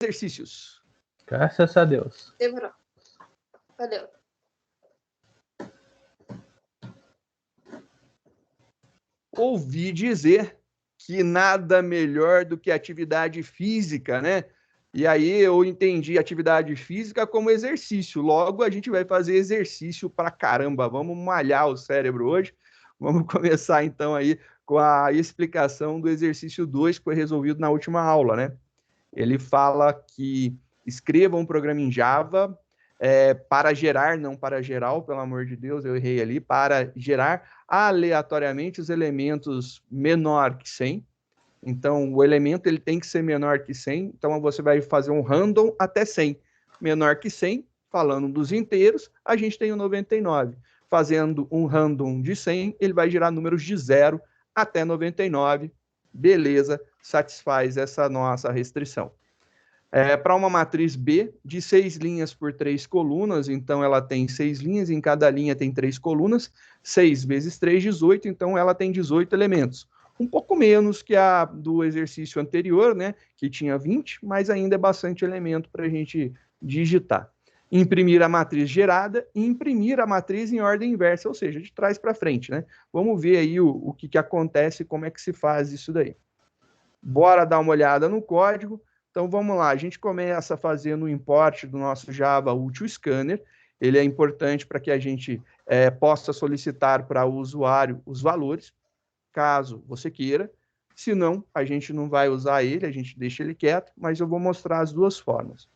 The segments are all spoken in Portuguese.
exercícios. Graças a Deus. Demorou. Valeu. Ouvi dizer que nada melhor do que atividade física, né? E aí eu entendi atividade física como exercício. Logo, a gente vai fazer exercício pra caramba. Vamos malhar o cérebro hoje. Vamos começar, então, aí com a explicação do exercício 2, que foi resolvido na última aula, né? Ele fala que escreva um programa em Java para gerar, não para geral, pelo amor de Deus, eu errei ali, para gerar aleatoriamente os elementos menor que 100. Então, o elemento ele tem que ser menor que 100. Então, você vai fazer um random até 100. Menor que 100, falando dos inteiros, a gente tem o 99. Fazendo um random de 100, ele vai gerar números de 0 até 99. Beleza, satisfaz essa nossa restrição. Para uma matriz B, de 6 linhas por 3 colunas, então ela tem 6 linhas, em cada linha tem 3 colunas, 6 vezes 3, 18, então ela tem 18 elementos. Um pouco menos que a do exercício anterior, né, que tinha 20, mas ainda é bastante elemento para a gente digitar. Imprimir a matriz gerada e imprimir a matriz em ordem inversa, ou seja, de trás para frente, né? Vamos ver aí o que acontece, como é que se faz isso daí. Bora dar uma olhada no código. Então, vamos lá. A gente começa fazendo o import do nosso Java Util Scanner. Ele é importante para que a gente possa solicitar para o usuário os valores, caso você queira. Se não, a gente não vai usar ele, a gente deixa ele quieto, mas eu vou mostrar as duas formas.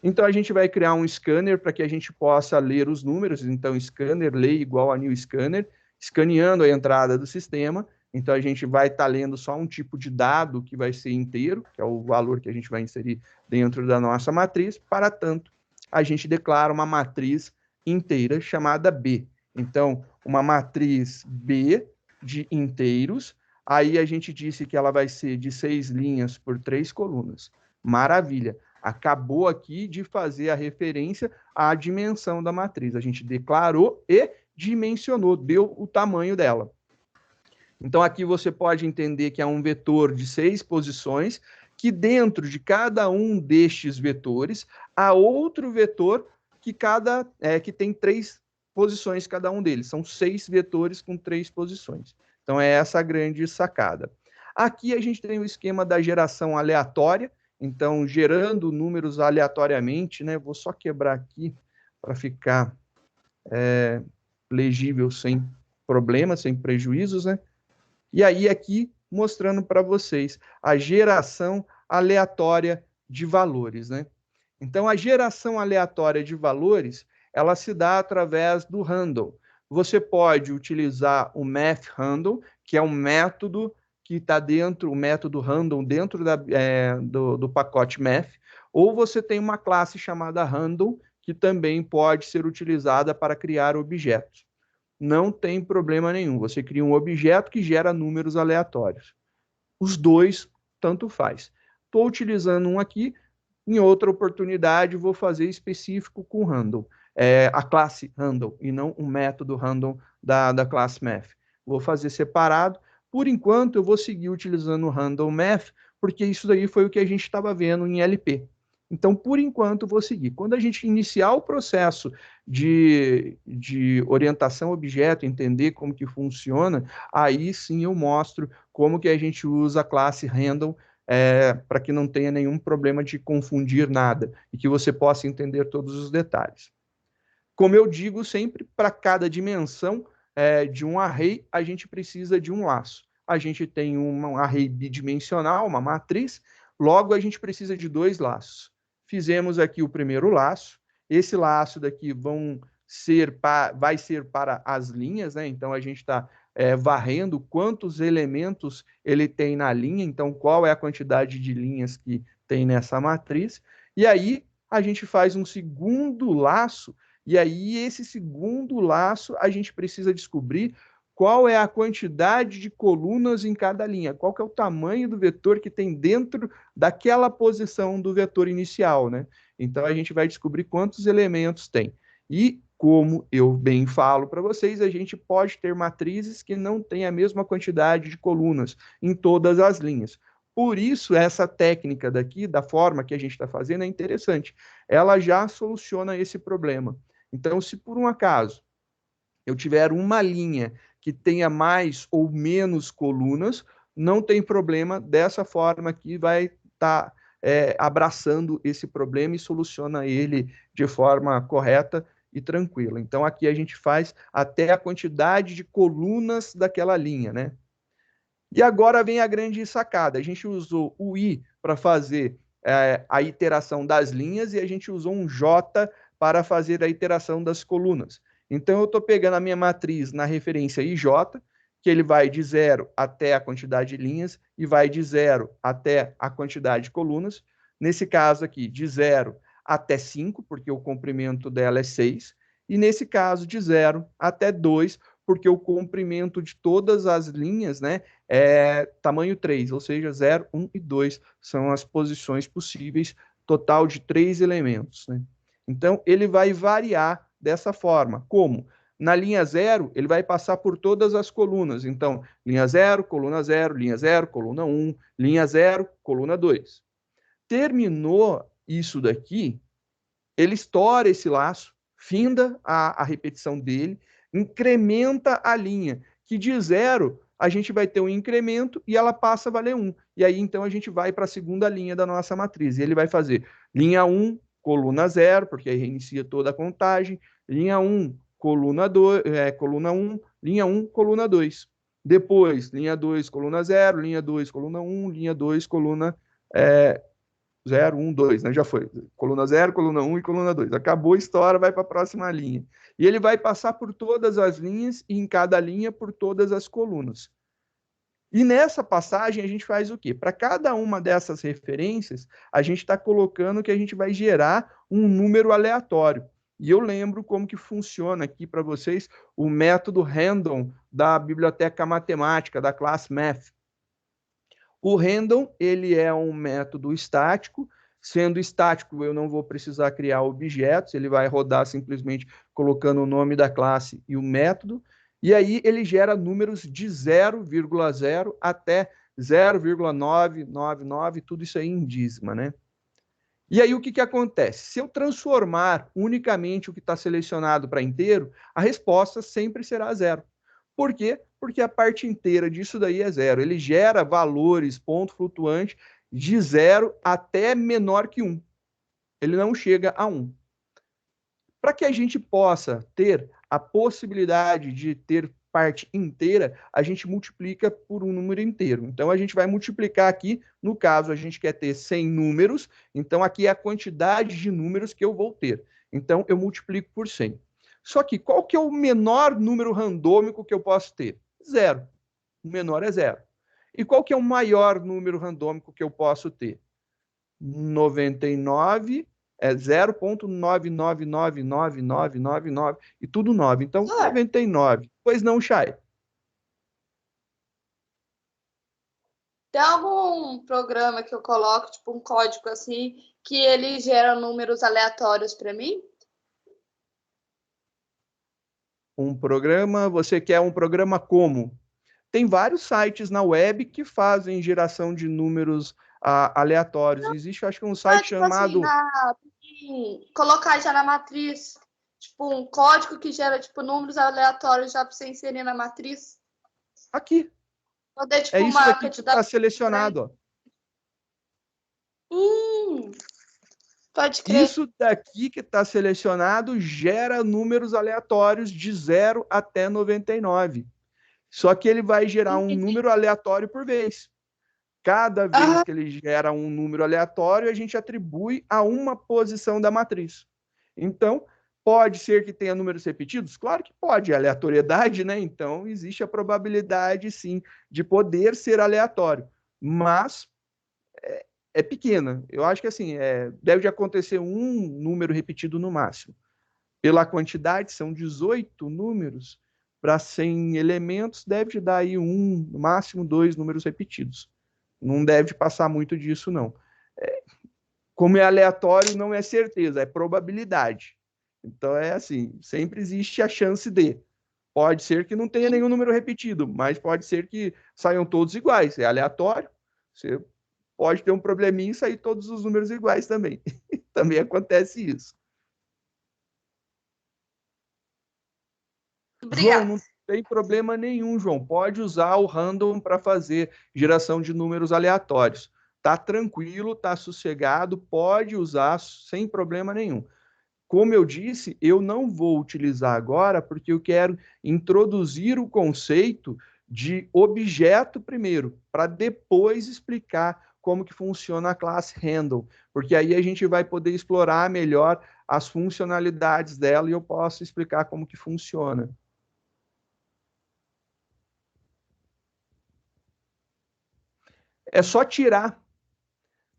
Então, a gente vai criar um scanner para que a gente possa ler os números. Então, scanner lê igual a new scanner, escaneando a entrada do sistema. Então, a gente vai estar lendo só um tipo de dado que vai ser inteiro, que é o valor que a gente vai inserir dentro da nossa matriz. Para tanto, a gente declara uma matriz inteira chamada B. Então, uma matriz B de inteiros. Aí, a gente disse que ela vai ser de 6 linhas por 3 colunas. Maravilha. Acabou aqui de fazer a referência à dimensão da matriz. A gente declarou e dimensionou, deu o tamanho dela. Então, aqui você pode entender que é um vetor de 6 posições, que dentro de cada um destes vetores, há outro vetor que tem 3 posições cada um deles. São 6 vetores com 3 posições. Então, é essa a grande sacada. Aqui a gente tem o esquema da geração aleatória. Então, gerando números aleatoriamente, né? Vou só quebrar aqui para ficar legível sem problemas, sem prejuízos, né? E aí, aqui, mostrando para vocês a geração aleatória de valores, né? Então, a geração aleatória de valores, ela se dá através do handle. Você pode utilizar o math handle, que é um método que está dentro, o método random dentro do pacote math, ou você tem uma classe chamada random, que também pode ser utilizada para criar objetos. Não tem problema nenhum. Você cria um objeto que gera números aleatórios. Os dois, tanto faz. Estou utilizando um aqui, em outra oportunidade vou fazer específico com random. A classe random, e não um método random da classe math. Vou fazer separado. Por enquanto, eu vou seguir utilizando o random math, porque isso daí foi o que a gente estava vendo em LP. Então, por enquanto, vou seguir. Quando a gente iniciar o processo de orientação objeto, entender como que funciona, aí sim eu mostro como que a gente usa a classe random para que não tenha nenhum problema de confundir nada e que você possa entender todos os detalhes. Como eu digo sempre, para cada dimensão de um array, a gente precisa de um laço. A gente tem um array bidimensional, uma matriz, logo a gente precisa de 2 laços. Fizemos aqui o primeiro laço. Esse laço daqui vai ser para as linhas, né? Então, a gente está varrendo quantos elementos ele tem na linha, então, qual é a quantidade de linhas que tem nessa matriz. E aí, a gente faz um segundo laço, e aí, esse segundo laço, a gente precisa descobrir qual é a quantidade de colunas em cada linha, qual que é o tamanho do vetor que tem dentro daquela posição do vetor inicial, né? Então, a gente vai descobrir quantos elementos tem. E, como eu bem falo para vocês, a gente pode ter matrizes que não têm a mesma quantidade de colunas em todas as linhas. Por isso, essa técnica daqui, da forma que a gente está fazendo, é interessante. Ela já soluciona esse problema. Então, se por um acaso eu tiver uma linha que tenha mais ou menos colunas, não tem problema, dessa forma aqui vai estar abraçando esse problema e soluciona ele de forma correta e tranquila. Então, aqui a gente faz até a quantidade de colunas daquela linha, né? E agora vem a grande sacada. A gente usou o i para fazer a iteração das linhas e a gente usou um j para fazer a iteração das colunas. Então, eu estou pegando a minha matriz na referência ij, que ele vai de 0 até a quantidade de linhas e vai de 0 até a quantidade de colunas. Nesse caso aqui, de 0 até 5, porque o comprimento dela é 6. E nesse caso, de 0 até 2, porque o comprimento de todas as linhas, né, é tamanho 3, ou seja, 0, 1 e 2 são as posições possíveis, total de 3 elementos, né? Então, ele vai variar dessa forma. Como? Na linha 0, ele vai passar por todas as colunas. Então, linha 0, coluna 0, linha 0, coluna 1, linha 0, coluna 2. Terminou isso daqui, ele estoura esse laço, finda a repetição dele, incrementa a linha, que de 0 a gente vai ter um incremento e ela passa a valer 1. E aí, então, a gente vai para a segunda linha da nossa matriz. E ele vai fazer linha 1, coluna 0, porque aí reinicia toda a contagem, linha 1, coluna 2, coluna 1, linha 1, coluna 2. Depois, linha 2, coluna 0, linha 2, coluna 1, linha 2, coluna 0, 1, 2, né? Já foi. Coluna 0, coluna 1 e coluna 2. Acabou a história, vai para a próxima linha. E ele vai passar por todas as linhas e em cada linha por todas as colunas. E nessa passagem a gente faz o quê? Para cada uma dessas referências, a gente está colocando que a gente vai gerar um número aleatório. E eu lembro como que funciona aqui para vocês o método random da biblioteca matemática, da classe Math. O random, ele é um método estático. Sendo estático, eu não vou precisar criar objetos, ele vai rodar simplesmente colocando o nome da classe e o método. E aí ele gera números de 0,0 até 0,999, tudo isso aí em dízima, né? E aí o que acontece? Se eu transformar unicamente o que está selecionado para inteiro, a resposta sempre será 0. Por quê? Porque a parte inteira disso daí é 0. Ele gera valores, ponto flutuante, de 0 até menor que 1. Ele não chega a 1. Para que a gente possa ter a possibilidade de ter parte inteira, a gente multiplica por um número inteiro. Então, a gente vai multiplicar aqui, no caso, a gente quer ter 100 números, então aqui é a quantidade de números que eu vou ter. Então, eu multiplico por 100. Só que qual que é o menor número randômico que eu posso ter? 0. O menor é 0. E qual que é o maior número randômico que eu posso ter? 99 é 0,999999 e tudo 9. Então, 99. Pois não, Chay? Tem algum programa que eu coloco, tipo um código assim, que ele gera números aleatórios para mim? Um programa, você quer um programa como? Tem vários sites na web que fazem geração de números aleatórios. Existe, acho que um site tipo chamado... assim, colocar já na matriz, tipo um código que gera tipo números aleatórios já para você inserir na matriz. Aqui. Poder, tipo, É isso daqui que está selecionado. Pode crer. Isso daqui que está selecionado gera números aleatórios de 0 até 99. Só que ele vai gerar um número aleatório por vez. Cada vez que ele gera um número aleatório, a gente atribui a uma posição da matriz. Então, pode ser que tenha números repetidos? Claro que pode, é aleatoriedade, né? Então, existe a probabilidade, sim, de poder ser aleatório. Mas é pequena. Eu acho que, assim, deve acontecer um número repetido no máximo. Pela quantidade, são 18 números. Para 100 elementos, deve dar aí no máximo 2 números repetidos. Não deve passar muito disso, não. Como é aleatório, não é certeza, é probabilidade. Então, é assim, sempre existe a chance de. Pode ser que não tenha nenhum número repetido, mas pode ser que saiam todos iguais. É aleatório, você pode ter um probleminha e sair todos os números iguais também. Também acontece isso. Obrigada. João, não tem problema nenhum, João. Pode usar o random para fazer geração de números aleatórios. Tá tranquilo, tá sossegado, pode usar sem problema nenhum. Como eu disse, eu não vou utilizar agora porque eu quero introduzir o conceito de objeto primeiro, para depois explicar como que funciona a classe handle, porque aí a gente vai poder explorar melhor as funcionalidades dela e eu posso explicar como que funciona. É só tirar.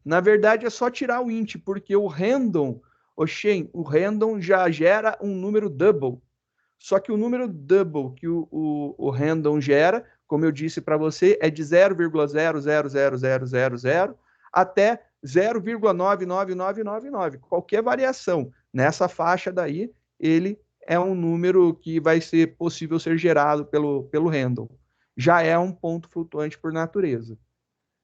Na verdade, é só tirar o int, porque o random, o random já gera um número double. Só que o número double que o random gera, como eu disse para você, é de 0,000000 até 0,99999. Qualquer variação nessa faixa daí, ele é um número que vai ser possível ser gerado pelo random. Já é um ponto flutuante por natureza.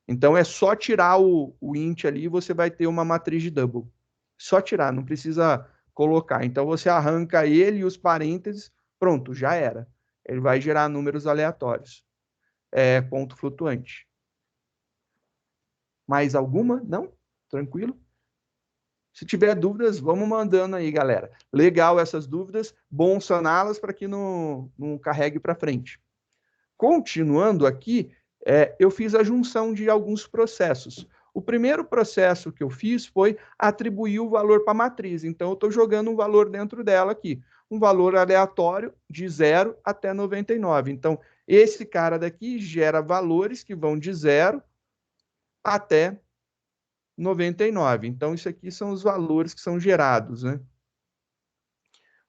Então é só tirar o int ali e você vai ter uma matriz de double. Só tirar, não precisa colocar. Então você arranca ele e os parênteses, pronto, já era. Ele vai gerar números aleatórios. É ponto flutuante. Mais alguma? Não? Tranquilo? Se tiver dúvidas, vamos mandando aí, galera. Legal essas dúvidas, bom saná-las para que não carregue para frente. Continuando aqui, eu fiz a junção de alguns processos. O primeiro processo que eu fiz foi atribuir o valor para a matriz. Então, eu estou jogando um valor dentro dela aqui. Um valor aleatório de 0 até 99. Então, esse cara daqui gera valores que vão de 0 até 99. Então, isso aqui são os valores que são gerados, né?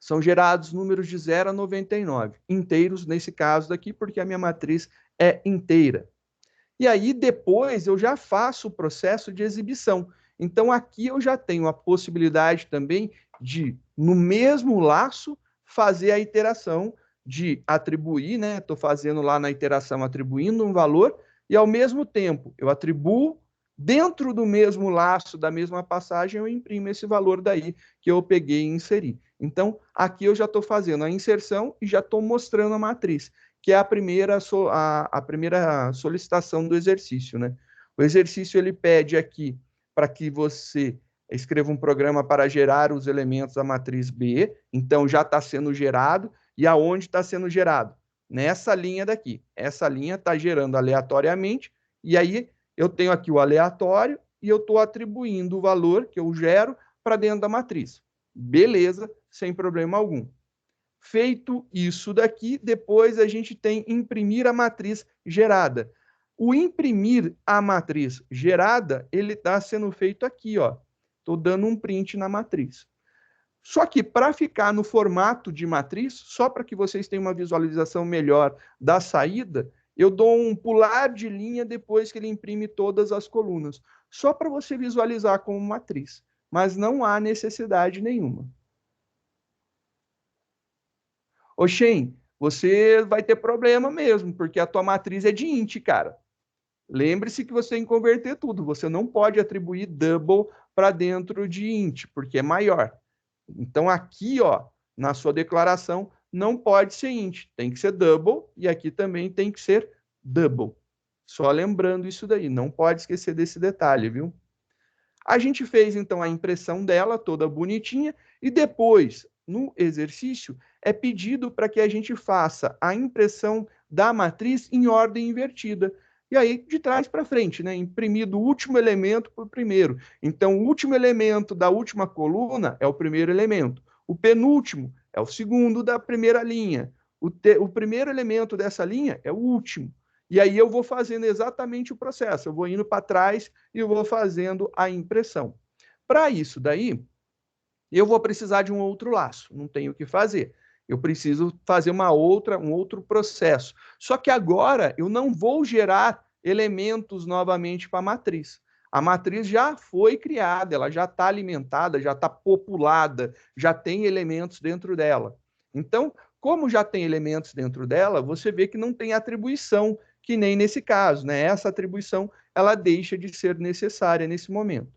São gerados números de 0 a 99. Inteiros nesse caso daqui, porque a minha matriz é inteira. E aí, depois, eu já faço o processo de exibição. Então, aqui eu já tenho a possibilidade também de, no mesmo laço, fazer a iteração de atribuir, né? Estou fazendo lá na iteração, atribuindo um valor, e ao mesmo tempo, eu atribuo, dentro do mesmo laço, da mesma passagem, eu imprimo esse valor daí que eu peguei e inseri. Então, aqui eu já estou fazendo a inserção e já estou mostrando a matriz, que é a primeira solicitação do exercício, né? O exercício, ele pede aqui para que você escreva um programa para gerar os elementos da matriz B, então já está sendo gerado, e aonde está sendo gerado? Nessa linha daqui. Essa linha está gerando aleatoriamente, e aí eu tenho aqui o aleatório, e eu estou atribuindo o valor que eu gero para dentro da matriz. Beleza, sem problema algum. Feito isso daqui, depois a gente tem imprimir a matriz gerada. O imprimir a matriz gerada, ele está sendo feito aqui, ó. Estou dando um print na matriz. Só que para ficar no formato de matriz, só para que vocês tenham uma visualização melhor da saída, eu dou um pular de linha depois que ele imprime todas as colunas. Só para você visualizar como matriz. Mas não há necessidade nenhuma. Ô, Shen, você vai ter problema mesmo, porque a tua matriz é de int, cara. Lembre-se que você tem que converter tudo. Você não pode atribuir double para dentro de int, porque é maior. Então, aqui, ó, na sua declaração, não pode ser int. Tem que ser double, e aqui também tem que ser double. Só lembrando isso daí. Não pode esquecer desse detalhe, viu? A gente fez, então, a impressão dela, toda bonitinha, e depois, no exercício, é pedido para que a gente faça a impressão da matriz em ordem invertida. E aí, de trás para frente, né? Imprimido o último elemento para o primeiro. Então, o último elemento da última coluna é o primeiro elemento. O penúltimo é o segundo da primeira linha. O primeiro elemento dessa linha é o último. E aí eu vou fazendo exatamente o processo. Eu vou indo para trás e eu vou fazendo a impressão. Para isso daí, eu vou precisar de um outro laço. Não tenho o que fazer. Eu preciso fazer um outro processo. Só que agora eu não vou gerar elementos novamente para a matriz. A matriz já foi criada, ela já está alimentada, já está populada, já tem elementos dentro dela. Então, como já tem elementos dentro dela, você vê que não tem atribuição, que nem nesse caso, né? Essa atribuição ela deixa de ser necessária nesse momento.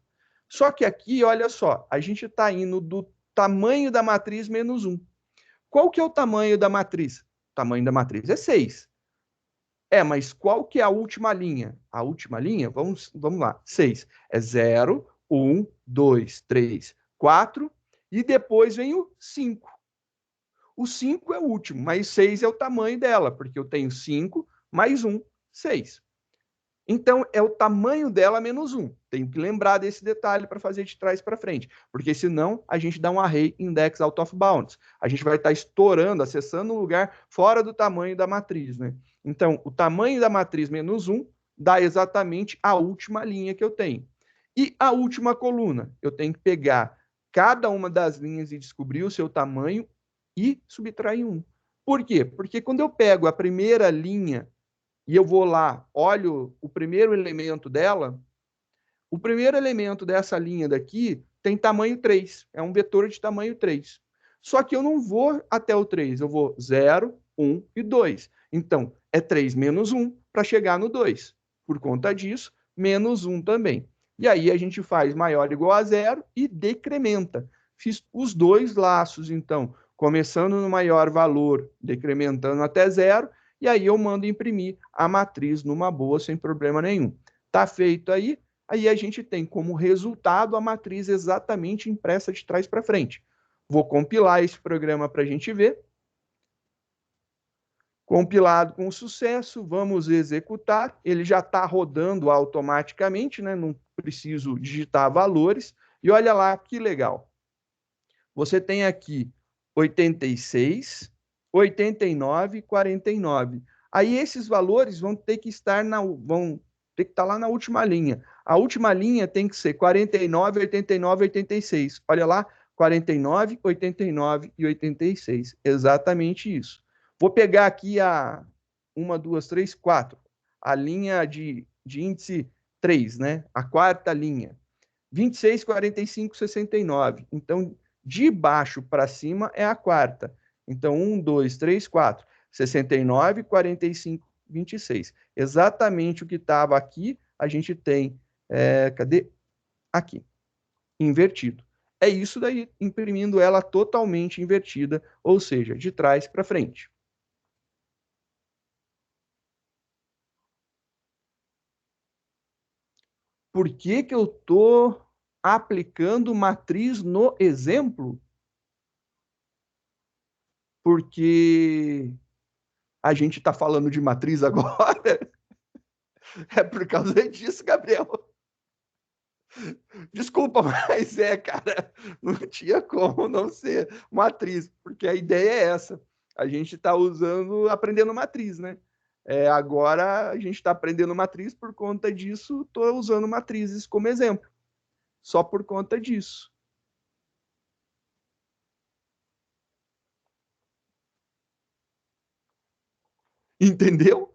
Só que aqui, olha só, a gente está indo do tamanho da matriz menos 1. Qual que é o tamanho da matriz? O tamanho da matriz é 6. Mas qual que é a última linha? A última linha, vamos lá, 6. É 0, 1, 2, 3, 4, e depois vem o 5. O 5 é o último, mas 6 é o tamanho dela, porque eu tenho 5 mais 1, 6. Então, é o tamanho dela menos 1. Tenho que lembrar desse detalhe para fazer de trás para frente, porque senão a gente dá um array index out of bounds. A gente vai estar estourando, acessando um lugar fora do tamanho da matriz, né? Então, o tamanho da matriz menos 1 dá exatamente a última linha que eu tenho. E a última coluna? Eu tenho que pegar cada uma das linhas e descobrir o seu tamanho e subtrair 1. Por quê? Porque quando eu pego a primeira linha e eu vou lá, olho o primeiro elemento dela, o primeiro elemento dessa linha daqui tem tamanho 3, é um vetor de tamanho 3. Só que eu não vou até o 3, eu vou 0, 1 e 2. Então, é 3 menos 1 para chegar no 2. Por conta disso, menos 1 também. E aí a gente faz maior ou igual a 0 e decrementa. Fiz os dois laços, então, começando no maior valor, decrementando até 0, e aí eu mando imprimir a matriz numa boa, sem problema nenhum. Tá feito aí a gente tem como resultado a matriz exatamente impressa de trás para frente. Vou compilar esse programa para a gente ver. Compilado com sucesso, vamos executar. Ele já está rodando automaticamente, né? Não preciso digitar valores. E olha lá que legal. Você tem aqui 86, 89, 49. Aí esses valores vão ter que estar lá na última linha. A última linha tem que ser 49, 89, 86. Olha lá, 49, 89 e 86. Exatamente isso. Vou pegar aqui a 1, 2, 3, 4. A linha de índice 3, né? A quarta linha. 26, 45, 69. Então, de baixo para cima é a quarta. Então, 1, 2, 3, 4. 69, 45, 26. Exatamente o que estava aqui, a gente tem, cadê? Aqui, invertido. É isso daí, imprimindo ela totalmente invertida, ou seja, de trás para frente. Por que que eu estou aplicando matriz no exemplo? Porque a gente está falando de matriz agora. É por causa disso, Gabriel. Desculpa, mas cara, não tinha como não ser matriz, porque a ideia é essa. A gente está aprendendo matriz, né? Agora a gente está aprendendo matriz, por conta disso, estou usando matrizes como exemplo. Só por conta disso. Entendeu?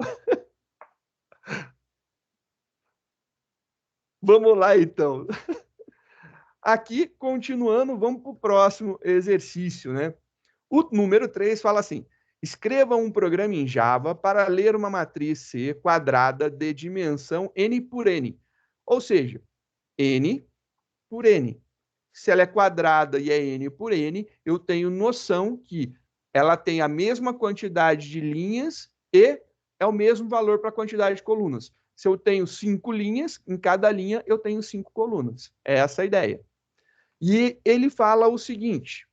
Vamos lá, então. Aqui, continuando, vamos para o próximo exercício, né? O número 3 fala assim: escreva um programa em Java para ler uma matriz C quadrada de dimensão n por n. Ou seja, n por n. Se ela é quadrada e é n por n, eu tenho noção que ela tem a mesma quantidade de linhas e é o mesmo valor para a quantidade de colunas. Se eu tenho 5 linhas, em cada linha eu tenho 5 colunas. É essa a ideia. E ele fala o seguinte,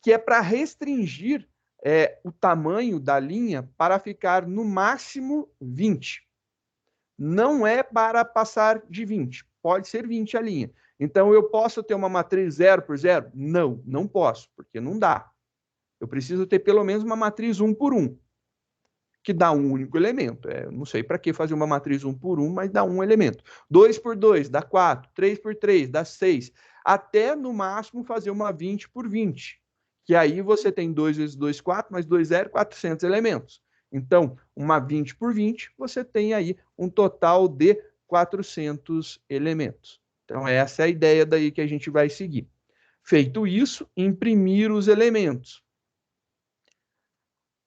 que é para restringir o tamanho da linha para ficar no máximo 20. Não é para passar de 20. Pode ser 20 a linha. Então, eu posso ter uma matriz 0 por 0? Não, não posso, porque não dá. Eu preciso ter pelo menos uma matriz 1 por 1, que dá um único elemento. Não sei para que fazer uma matriz 1 por 1, mas dá um elemento. 2 por 2 dá 4, 3 por 3 dá 6, até no máximo fazer uma 20 por 20, que aí você tem 2 vezes 2, 4, mais 2, 0, 400 elementos. Então, uma 20 por 20, você tem aí um total de 400 elementos. Então, essa é a ideia daí que a gente vai seguir. Feito isso, imprimir os elementos.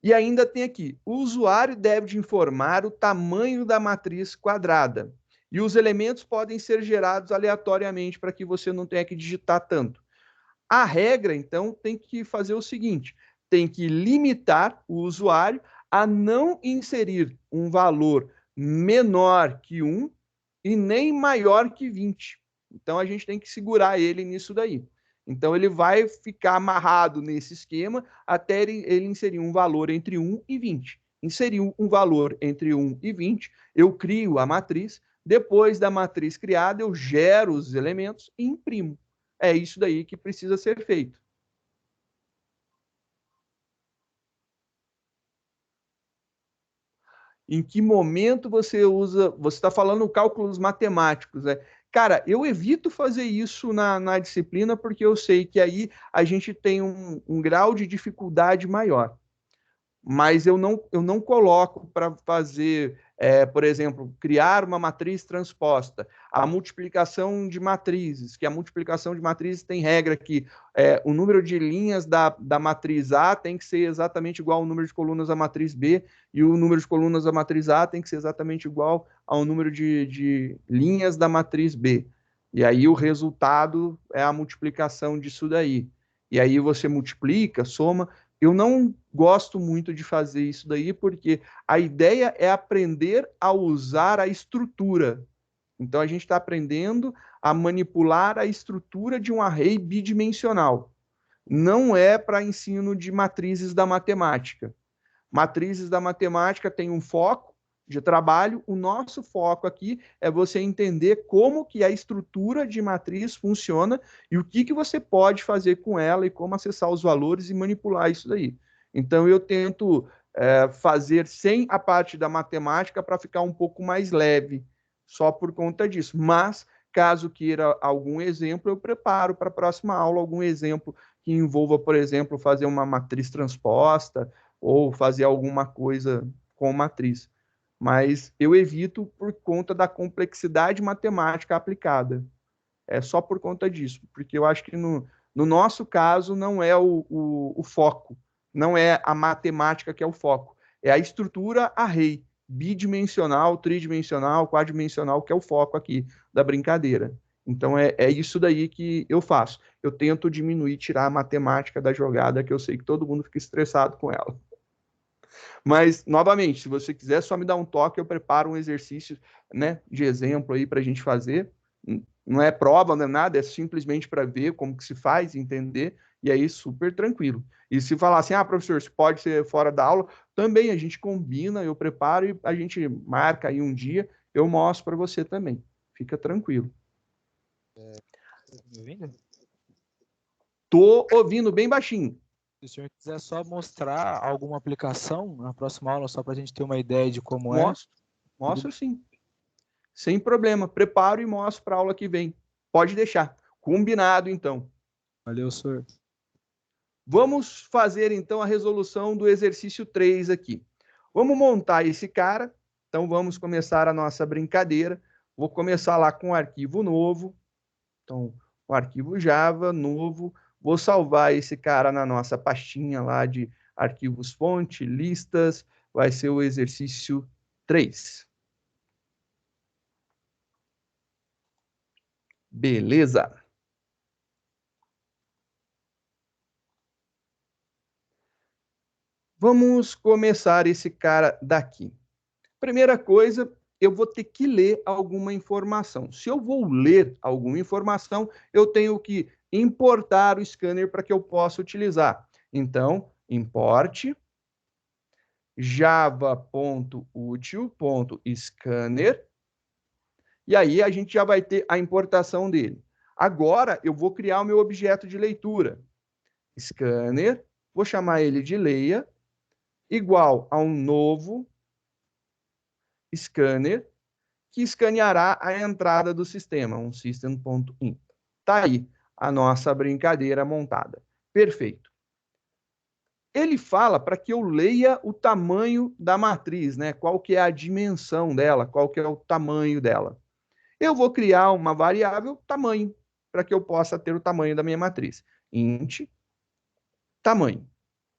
E ainda tem aqui, o usuário deve informar o tamanho da matriz quadrada. E os elementos podem ser gerados aleatoriamente para que você não tenha que digitar tanto. A regra, então, tem que fazer o seguinte, tem que limitar o usuário a não inserir um valor menor que 1 e nem maior que 20. Então, a gente tem que segurar ele nisso daí. Então, ele vai ficar amarrado nesse esquema até ele inserir um valor entre 1 e 20. Inseriu um valor entre 1 e 20, eu crio a matriz. Depois da matriz criada, eu gero os elementos e imprimo. É isso daí que precisa ser feito. Em que momento você usa... Você está falando cálculos matemáticos, né? Cara, eu evito fazer isso na disciplina porque eu sei que aí a gente tem um grau de dificuldade maior. Mas eu não coloco para fazer, por exemplo, criar uma matriz transposta, a multiplicação de matrizes, que a multiplicação de matrizes tem regra que o número de linhas da matriz A tem que ser exatamente igual ao número de colunas da matriz B, e o número de colunas da matriz A tem que ser exatamente igual ao número de linhas da matriz B. E aí o resultado é a multiplicação disso daí. E aí você multiplica, soma. Eu não gosto muito de fazer isso daí, porque a ideia é aprender a usar a estrutura. Então, a gente está aprendendo a manipular a estrutura de um array bidimensional. Não é para ensino de matrizes da matemática. Matrizes da matemática têm um foco de trabalho. O nosso foco aqui é você entender como que a estrutura de matriz funciona e o que você pode fazer com ela e como acessar os valores e manipular isso daí. Então, eu tento fazer sem a parte da matemática para ficar um pouco mais leve, só por conta disso. Mas, caso queira algum exemplo, eu preparo para a próxima aula algum exemplo que envolva, por exemplo, fazer uma matriz transposta, ou fazer alguma coisa com matriz. Mas eu evito por conta da complexidade matemática aplicada. É só por conta disso, porque eu acho que no nosso caso não é o foco, não é a matemática que é o foco, é a estrutura array, bidimensional, tridimensional, quadridimensional, que é o foco aqui da brincadeira. Então é isso daí que eu faço. Eu tento diminuir, tirar a matemática da jogada, que eu sei que todo mundo fica estressado com ela. Mas, novamente, se você quiser, só me dá um toque, eu preparo um exercício, né, de exemplo aí para a gente fazer. Não é prova, não é nada, é simplesmente para ver como que se faz, entender, e aí super tranquilo. E se falar assim, professor, se pode ser fora da aula, também a gente combina, eu preparo e a gente marca aí um dia, eu mostro para você também. Fica tranquilo. Me ouvindo? Tô ouvindo bem baixinho. Se o senhor quiser só mostrar alguma aplicação na próxima aula, só para a gente ter uma ideia de como Mostro sim. Sem problema. Preparo e mostro para a aula que vem. Pode deixar. Combinado, então. Valeu, senhor. Vamos fazer, então, a resolução do exercício 3 aqui. Vamos montar esse cara. Então, vamos começar a nossa brincadeira. Vou começar lá com um arquivo novo. Então, o arquivo Java, novo. Vou salvar esse cara na nossa pastinha lá de arquivos fonte, listas. Vai ser o exercício 3. Beleza. Vamos começar esse cara daqui. Primeira coisa, eu vou ter que ler alguma informação. Se eu vou ler alguma informação, eu tenho que importar o scanner para que eu possa utilizar. Então, import java.util.scanner e aí a gente já vai ter a importação dele. Agora, eu vou criar o meu objeto de leitura. Scanner, vou chamar ele de leia, igual a um novo scanner que escaneará a entrada do sistema, um system.in. Tá aí a nossa brincadeira montada. Perfeito. Ele fala para que eu leia o tamanho da matriz, né? Qual que é a dimensão dela, qual que é o tamanho dela. Eu vou criar uma variável tamanho, para que eu possa ter o tamanho da minha matriz. Int tamanho.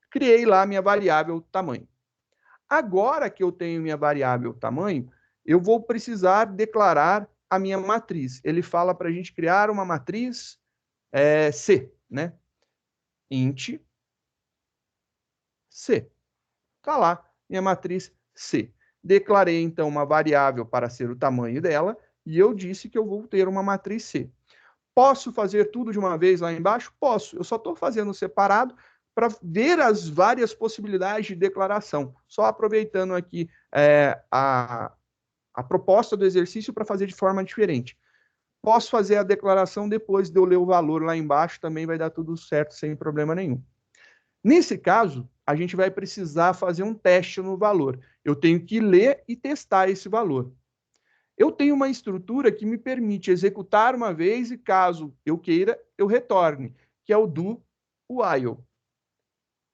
Criei lá minha variável tamanho. Agora que eu tenho minha variável tamanho, eu vou precisar declarar a minha matriz. Ele fala para a gente criar uma matriz C, né? Int C. Está lá, minha matriz C. Declarei, então, uma variável para ser o tamanho dela, e eu disse que eu vou ter uma matriz C. Posso fazer tudo de uma vez lá embaixo? Posso. Eu só estou fazendo separado para ver as várias possibilidades de declaração. Só aproveitando aqui a proposta do exercício para fazer de forma diferente. Posso fazer a declaração depois de eu ler o valor lá embaixo, também vai dar tudo certo, sem problema nenhum. Nesse caso, a gente vai precisar fazer um teste no valor. Eu tenho que ler e testar esse valor. Eu tenho uma estrutura que me permite executar uma vez e, caso eu queira, eu retorne, que é o do while.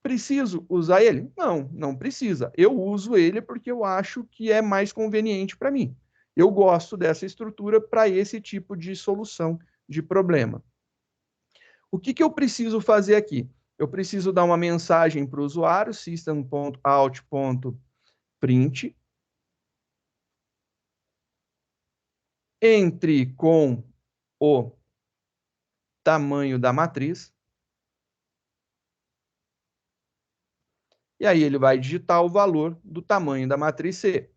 Preciso usar ele? Não, não precisa. Eu uso ele porque eu acho que é mais conveniente para mim. Eu gosto dessa estrutura para esse tipo de solução de problema. O que eu preciso fazer aqui? Eu preciso dar uma mensagem para o usuário, system.out.print, entre com o tamanho da matriz. E aí ele vai digitar o valor do tamanho da matriz C.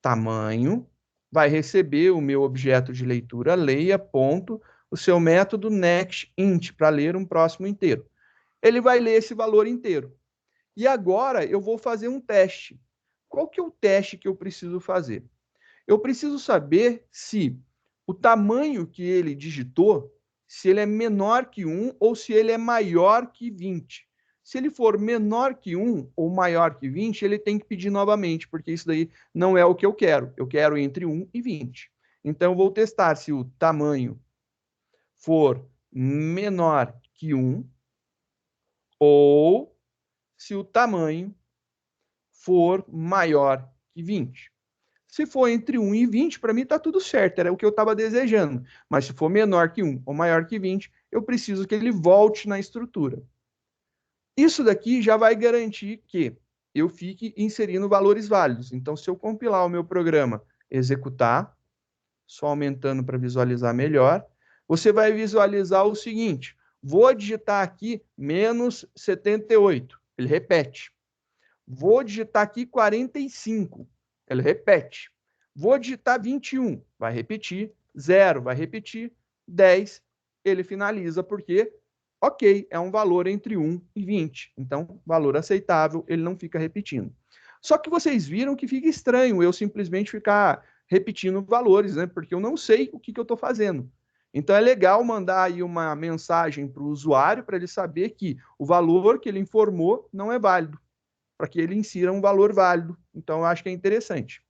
Tamanho, vai receber o meu objeto de leitura, leia, ponto, o seu método nextInt, para ler um próximo inteiro. Ele vai ler esse valor inteiro. E agora eu vou fazer um teste. Qual que é o teste que eu preciso fazer? Eu preciso saber se o tamanho que ele digitou, se ele é menor que 1 ou se ele é maior que 20. Se ele for menor que 1 ou maior que 20, ele tem que pedir novamente, porque isso daí não é o que eu quero. Eu quero entre 1 e 20. Então, eu vou testar se o tamanho for menor que 1 ou se o tamanho for maior que 20. Se for entre 1 e 20, para mim está tudo certo, era o que eu estava desejando. Mas se for menor que 1 ou maior que 20, eu preciso que ele volte na estrutura. Isso daqui já vai garantir que eu fique inserindo valores válidos. Então, se eu compilar o meu programa, executar, só aumentando para visualizar melhor, você vai visualizar o seguinte: vou digitar aqui menos 78, ele repete. Vou digitar aqui 45, ele repete. Vou digitar 21, vai repetir. 0, vai repetir. 10, ele finaliza, porque, ok, é um valor entre 1 e 20. Então, valor aceitável, ele não fica repetindo. Só que vocês viram que fica estranho eu simplesmente ficar repetindo valores, né? Porque eu não sei o que eu estou fazendo. Então, é legal mandar aí uma mensagem para o usuário para ele saber que o valor que ele informou não é válido, para que ele insira um valor válido. Então, eu acho que é interessante.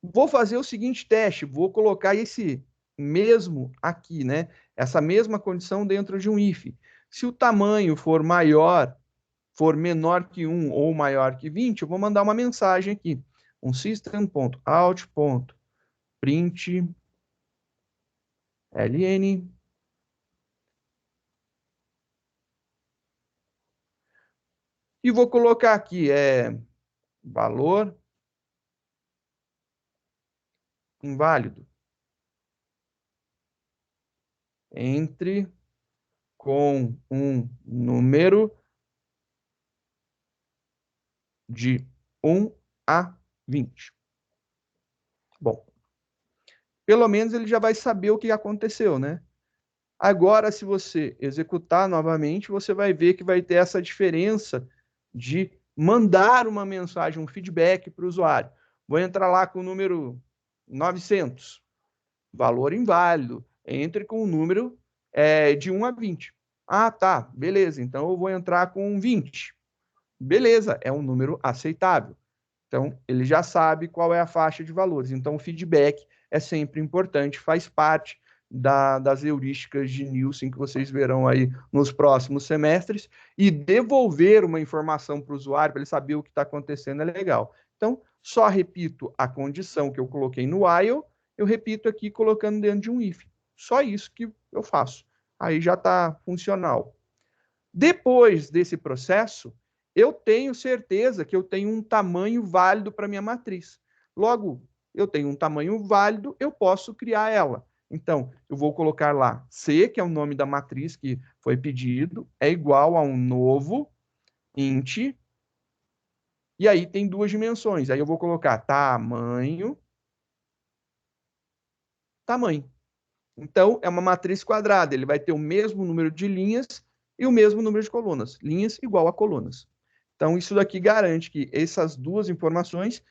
Vou fazer o seguinte teste, vou colocar esse mesmo aqui, né? Essa mesma condição dentro de um if. Se o tamanho for maior, for menor que 1 ou maior que 20, eu vou mandar uma mensagem aqui. Um system.out.print ln e vou colocar aqui valor inválido entre com um número de 1 a 20. Bom, pelo menos ele já vai saber o que aconteceu, né? Agora, se você executar novamente, você vai ver que vai ter essa diferença de mandar uma mensagem, um feedback para o usuário. Vou entrar lá com o número 900, valor inválido, entre com o número de 1 a 20. Ah, tá, beleza, então eu vou entrar com 20. Beleza, é um número aceitável. Então, ele já sabe qual é a faixa de valores. Então, o feedback é sempre importante, faz parte das heurísticas de Nielsen que vocês verão aí nos próximos semestres, e devolver uma informação para o usuário, para ele saber o que está acontecendo, é legal. Então, só repito a condição que eu coloquei no while, eu repito aqui colocando dentro de um if. Só isso que eu faço. Aí já está funcional. Depois desse processo, eu tenho certeza que eu tenho um tamanho válido para minha matriz. Logo, eu tenho um tamanho válido, eu posso criar ela. Então, eu vou colocar lá C, que é o nome da matriz que foi pedido, é igual a um novo int, e aí tem duas dimensões. Aí eu vou colocar tamanho. Então, é uma matriz quadrada. Ele vai ter o mesmo número de linhas e o mesmo número de colunas. Linhas igual a colunas. Então, isso daqui garante que essas duas informações,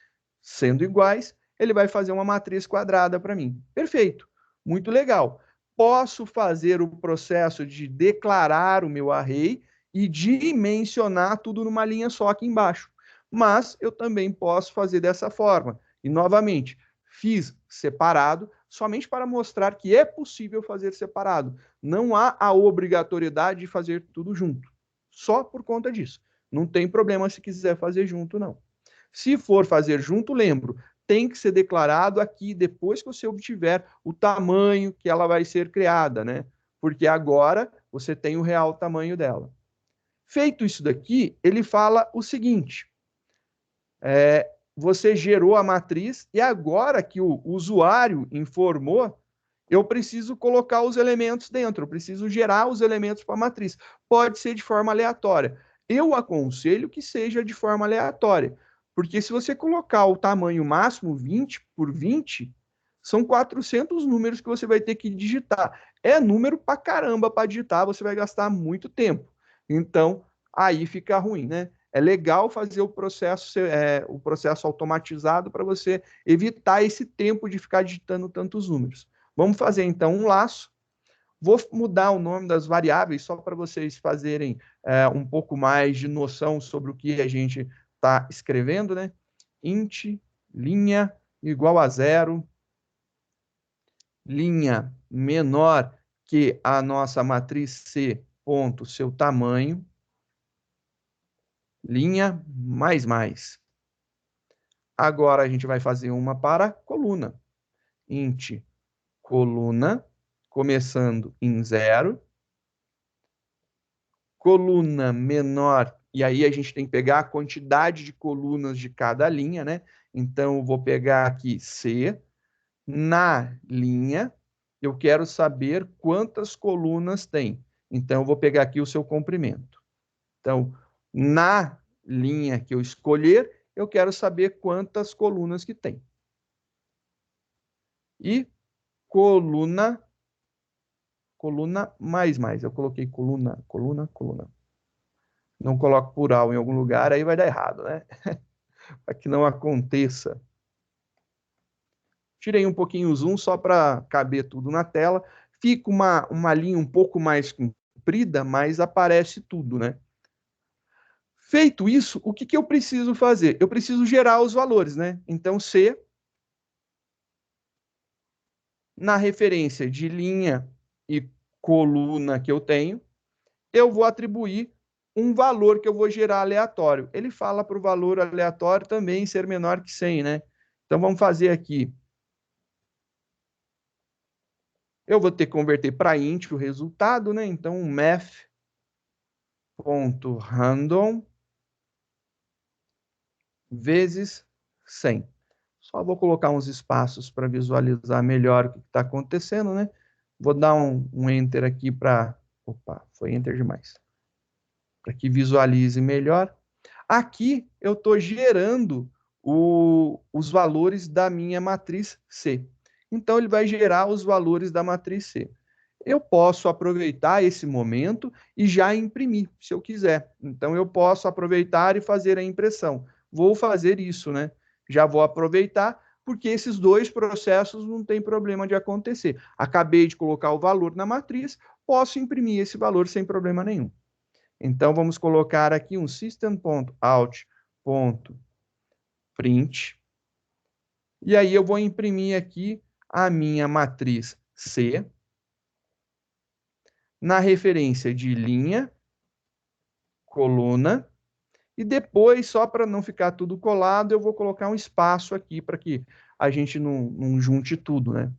sendo iguais, ele vai fazer uma matriz quadrada para mim. Perfeito. Muito legal. Posso fazer o processo de declarar o meu array e dimensionar tudo numa linha só aqui embaixo. Mas eu também posso fazer dessa forma. E, novamente, fiz separado somente para mostrar que é possível fazer separado. Não há a obrigatoriedade de fazer tudo junto. Só por conta disso. Não tem problema se quiser fazer junto, não. Se for fazer junto, lembro, tem que ser declarado aqui depois que você obtiver o tamanho que ela vai ser criada, né? Porque agora você tem o real tamanho dela. Feito isso daqui, ele fala o seguinte: você gerou a matriz e agora que o usuário informou, eu preciso colocar os elementos dentro, eu preciso gerar os elementos para a matriz. Pode ser de forma aleatória. Eu aconselho que seja de forma aleatória, porque se você colocar o tamanho máximo 20 por 20, são 400 números que você vai ter que digitar. É número para caramba para digitar, você vai gastar muito tempo. Então, aí fica ruim, né? É legal fazer o processo automatizado para você evitar esse tempo de ficar digitando tantos números. Vamos fazer, então, um laço. Vou mudar o nome das variáveis só para vocês fazerem um pouco mais de noção sobre o que a gente está escrevendo, né? Int, linha, igual a 0, linha menor que a nossa matriz C, ponto, seu tamanho, linha, mais. Agora a gente vai fazer uma para coluna. Int, coluna, começando em 0. Coluna menor, e aí a gente tem que pegar a quantidade de colunas de cada linha, né? Então, eu vou pegar aqui C. Na linha, eu quero saber quantas colunas tem. Então, eu vou pegar aqui o seu comprimento. Então, na linha que eu escolher, eu quero saber quantas colunas que tem. E coluna mais. Eu coloquei coluna. Não coloco plural em algum lugar, aí vai dar errado, né? Para que não aconteça. Tirei um pouquinho o zoom só para caber tudo na tela. Fica uma linha um pouco mais comprida, mas aparece tudo, né? Feito isso, o que eu preciso fazer? Eu preciso gerar os valores, né? Então, C, na referência de linha e coluna que eu tenho, eu vou atribuir um valor que eu vou gerar aleatório. Ele fala para o valor aleatório também ser menor que 100, né? Então, vamos fazer aqui. Eu vou ter que converter para int o resultado, né? Então, math.random vezes 100. Só vou colocar uns espaços para visualizar melhor o que está acontecendo, né? Vou dar um enter aqui para... Opa, foi enter demais. Para que visualize melhor. Aqui eu estou gerando os valores da minha matriz C. Então, ele vai gerar os valores da matriz C. Eu posso aproveitar esse momento e já imprimir, se eu quiser. Então, eu posso aproveitar e fazer a impressão. Vou fazer isso, né? Já vou aproveitar, porque esses dois processos não tem problema de acontecer. Acabei de colocar o valor na matriz, posso imprimir esse valor sem problema nenhum. Então, vamos colocar aqui um system.out.print. E aí, eu vou imprimir aqui a minha matriz C. Na referência de linha, coluna, e depois, só para não ficar tudo colado, eu vou colocar um espaço aqui para que a gente não junte tudo, né?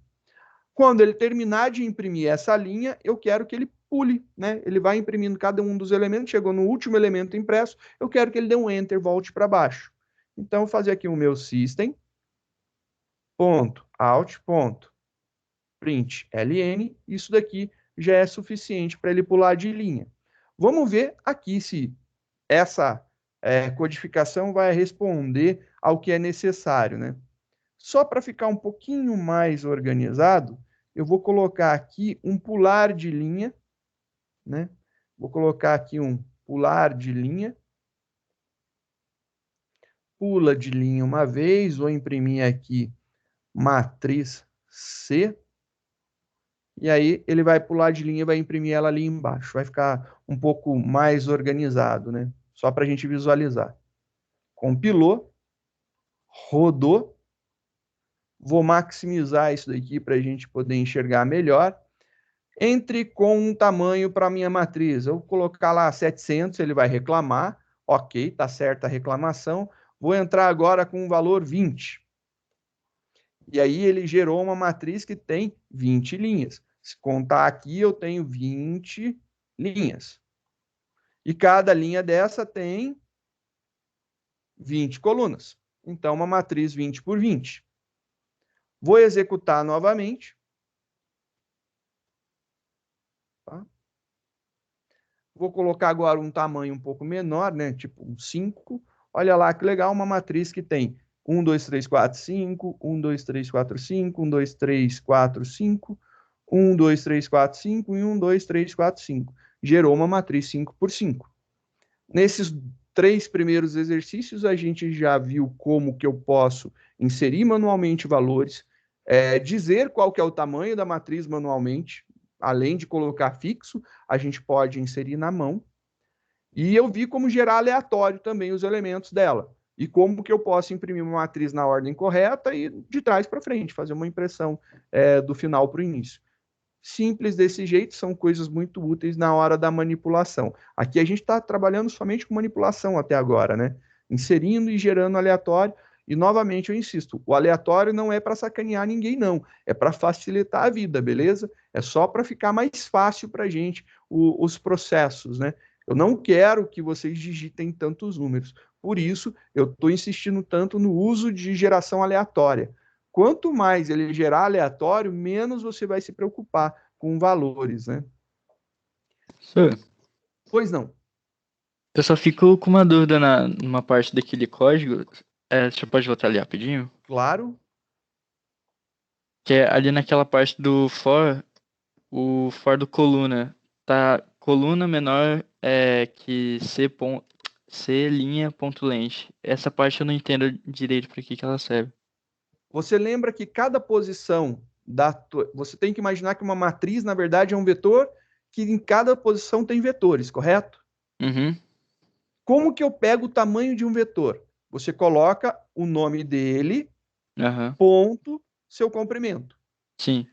Quando ele terminar de imprimir essa linha, eu quero que ele pule, né? Ele vai imprimindo cada um dos elementos, chegou no último elemento impresso, eu quero que ele dê um enter, volte para baixo. Então, eu vou fazer aqui o meu system, ponto, out, ponto, print, ln, isso daqui já é suficiente para ele pular de linha. Vamos ver aqui se essa codificação vai responder ao que é necessário, né? Só para ficar um pouquinho mais organizado, eu vou colocar aqui um pular de linha, né? Vou colocar aqui um pular de linha. Pula de linha uma vez, vou imprimir aqui matriz C. E aí ele vai pular de linha e vai imprimir ela ali embaixo. Vai ficar um pouco mais organizado, né? Só para a gente visualizar. Compilou, rodou. Vou maximizar isso daqui para a gente poder enxergar melhor. Entre com um tamanho para a minha matriz. Eu vou colocar lá 700, ele vai reclamar. Ok, tá certa a reclamação. Vou entrar agora com um valor 20. E aí ele gerou uma matriz que tem 20 linhas. Se contar aqui, eu tenho 20 linhas. E cada linha dessa tem 20 colunas. Então, uma matriz 20 por 20. Vou executar novamente. Tá? Vou colocar agora um tamanho um pouco menor, né? Tipo um 5. Olha lá que legal, uma matriz que tem 1, 2, 3, 4, 5, 1, 2, 3, 4, 5, 1, 2, 3, 4, 5, 1, 2, 3, 4, 5 e 1, 2, 3, 4, 5. Gerou uma matriz 5 por 5. Nesses 3 primeiros exercícios, a gente já viu como que eu posso inserir manualmente valores, dizer qual que é o tamanho da matriz manualmente, além de colocar fixo, a gente pode inserir na mão. E eu vi como gerar aleatório também os elementos dela. E como que eu posso imprimir uma matriz na ordem correta e de trás para frente, fazer uma impressão do final para o início. Simples desse jeito, são coisas muito úteis na hora da manipulação. Aqui a gente está trabalhando somente com manipulação até agora, né? Inserindo e gerando aleatório. E novamente eu insisto, o aleatório não é para sacanear ninguém, não. É para facilitar a vida, beleza? É só para ficar mais fácil para a gente os processos, né? Eu não quero que vocês digitem tantos números. Por isso, eu estou insistindo tanto no uso de geração aleatória. Quanto mais ele gerar aleatório, menos você vai se preocupar com valores, né? Professor, Pois não. eu só fico com uma dúvida numa parte daquele código. Você pode voltar ali rapidinho? Claro. Que é ali naquela parte do for, o for do coluna. Tá coluna menor que C linha ponto length. Essa parte eu não entendo direito para que ela serve. Você lembra que cada posição você tem que imaginar que uma matriz, na verdade, é um vetor que em cada posição tem vetores, correto? Uhum. Como que eu pego o tamanho de um vetor? Você coloca o nome dele, Uhum. ponto, seu comprimento. Sim.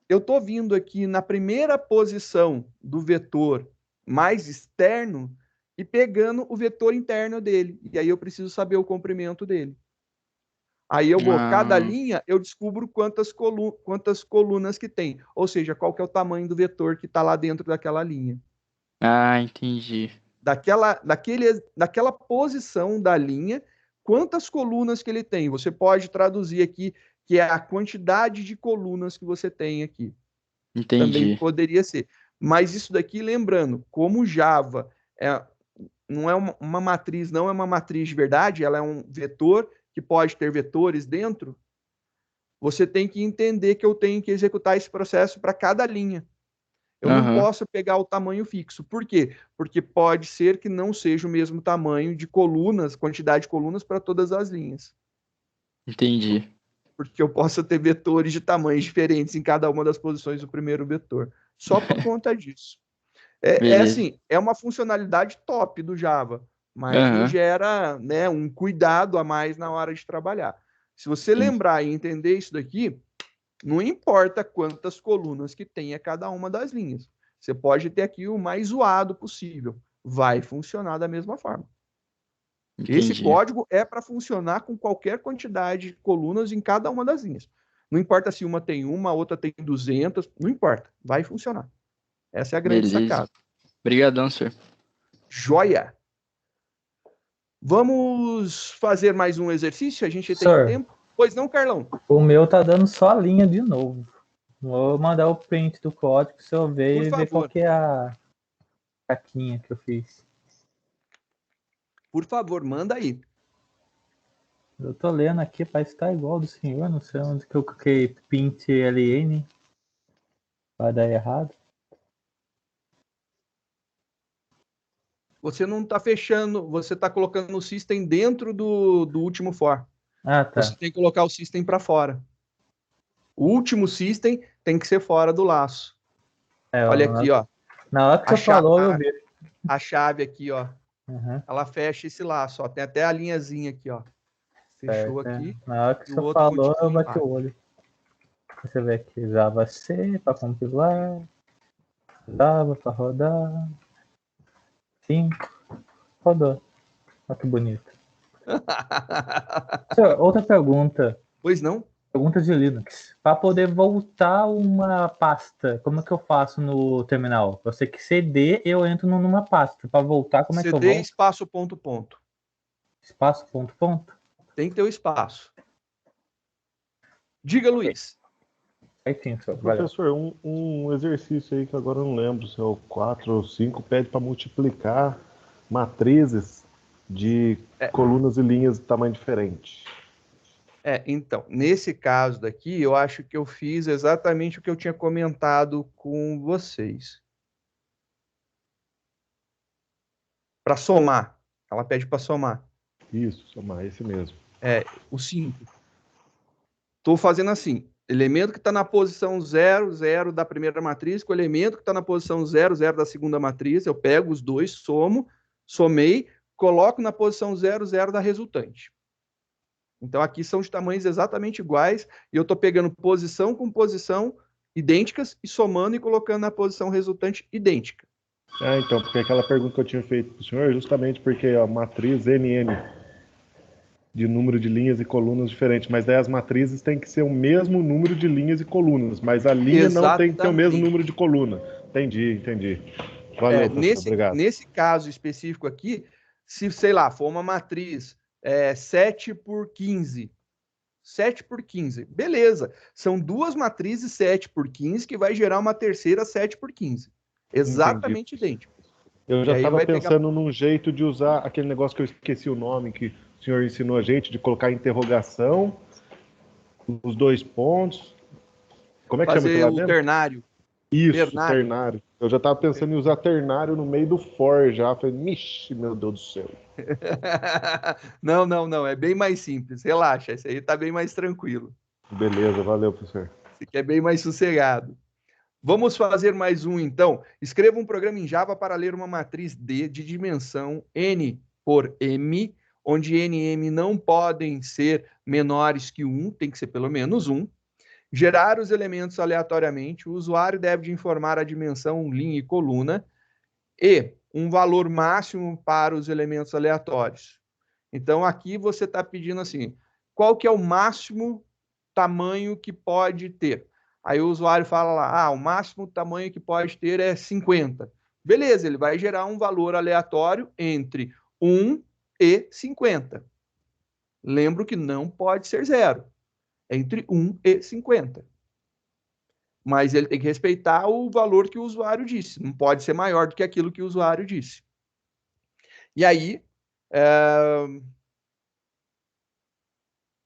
Eu estou vindo aqui na primeira posição do vetor mais externo e pegando o vetor interno dele. E aí eu preciso saber o comprimento dele. Aí eu vou, cada linha, eu descubro quantas colunas que tem. Ou seja, qual que é o tamanho do vetor que está lá dentro daquela linha. Entendi. Daquela posição da linha, quantas colunas que ele tem. Você pode traduzir aqui que é a quantidade de colunas que você tem aqui. Também Entendi. poderia ser. Mas isso daqui, lembrando, como Java não é uma matriz, não é uma matriz de verdade, ela é um vetor que pode ter vetores dentro, você tem que entender que eu tenho que executar esse processo para cada linha. Eu não posso pegar o tamanho fixo. Por quê? Porque pode ser que não seja o mesmo tamanho de colunas, quantidade de colunas para todas as linhas. Entendi. Porque eu posso ter vetores de tamanhos diferentes em cada uma das posições do primeiro vetor. Só por conta disso. Assim, é uma funcionalidade top do Java, mas me gera, né, um cuidado a mais na hora de trabalhar. Se você lembrar e entender isso daqui, não importa quantas colunas que tenha cada uma das linhas. Você pode ter aqui o mais zoado possível. Vai funcionar da mesma forma. Entendi. Esse código é para funcionar com qualquer quantidade de colunas em cada uma das linhas. Não importa se uma tem uma, a outra tem 200, não importa. Vai funcionar. Essa é a grande sacada. Obrigadão, senhor. Joia! Vamos fazer mais um exercício? A gente tem tempo? Pois não, Carlão? O meu tá dando só a linha de novo. Vou mandar o print do código, se eu ver Por e ver favor. qual que é a caquinha que eu fiz. Por favor, manda aí. Eu tô lendo aqui, parece que tá igual do senhor, não sei onde que eu coloquei print LN. Vai dar errado. Você não está fechando, você está colocando o system dentro do último for. Ah, tá. Você tem que colocar o system para fora. O último system tem que ser fora do laço. Olha aqui, ó. Na hora que você falou, eu vi. A chave aqui, ó. Uhum. Ela fecha esse laço, ó. Tem até a linhazinha aqui, ó. Fechou Certo, aqui. Na hora que E o você outro falou, eu continua bati lá. o olho. Você vê aqui, Java C para compilar. Java para rodar. 5. Rodou. Olha que bonito. Outra pergunta. Pois não? Pergunta de Linux. Para poder voltar uma pasta, como é que eu faço no terminal? Eu sei que CD eu entro numa pasta. Para voltar, como é que eu CD volto? espaço ponto ponto. Espaço ponto ponto? Tem que ter o espaço. Diga, Luiz. Aí sim, senhor. Professor, um exercício aí que agora eu não lembro se é o 4 ou 5, pede para multiplicar matrizes de colunas e linhas de tamanho diferente. Então, nesse caso daqui, eu acho que eu fiz exatamente o que eu tinha comentado com vocês. Para somar. Ela pede para somar. Isso, somar, esse mesmo. O 5. Estou fazendo assim. Elemento que está na posição 0, 0 da primeira matriz, com o elemento que está na posição 0, 0 da segunda matriz, eu pego os dois, somei, coloco na posição 0, 0 da resultante. Então, aqui são de tamanhos exatamente iguais, e eu estou pegando posição com posição idênticas e somando e colocando na posição resultante idêntica. Então, porque aquela pergunta que eu tinha feito para o senhor, justamente porque a matriz NN de número de linhas e colunas diferentes, mas daí as matrizes têm que ser o mesmo número de linhas e colunas, mas a linha não tem que ter o mesmo número de coluna. Entendi. Valeu, professor, obrigado. Nesse caso específico aqui, se, sei lá, for uma matriz 7 por 15, 7 por 15, beleza. São duas matrizes 7 por 15 que vai gerar uma terceira 7 por 15. Exatamente idêntico. Eu já estava pensando num jeito de usar aquele negócio que eu esqueci o nome, que o senhor ensinou a gente, de colocar interrogação, os dois pontos. Como é que chama aquilo lá mesmo? Ternário. Isso, ternário. Eu já estava pensando em usar ternário no meio do for já. Falei, mixe, meu Deus do céu. Não. É bem mais simples. Relaxa, esse aí tá bem mais tranquilo. Beleza, valeu, professor. Esse aqui é bem mais sossegado. Vamos fazer mais um, então. Escreva um programa em Java para ler uma matriz D de dimensão N por M, onde N e M não podem ser menores que 1, tem que ser pelo menos 1. Gerar os elementos aleatoriamente. O usuário deve informar a dimensão linha e coluna e um valor máximo para os elementos aleatórios. Então, aqui você está pedindo assim, qual que é o máximo tamanho que pode ter? Aí o usuário fala lá, o máximo tamanho que pode ter é 50. Beleza, ele vai gerar um valor aleatório entre 1 e 50. Lembro que não pode ser 0. É entre 1 e 50. Mas ele tem que respeitar o valor que o usuário disse. Não pode ser maior do que aquilo que o usuário disse. E aí,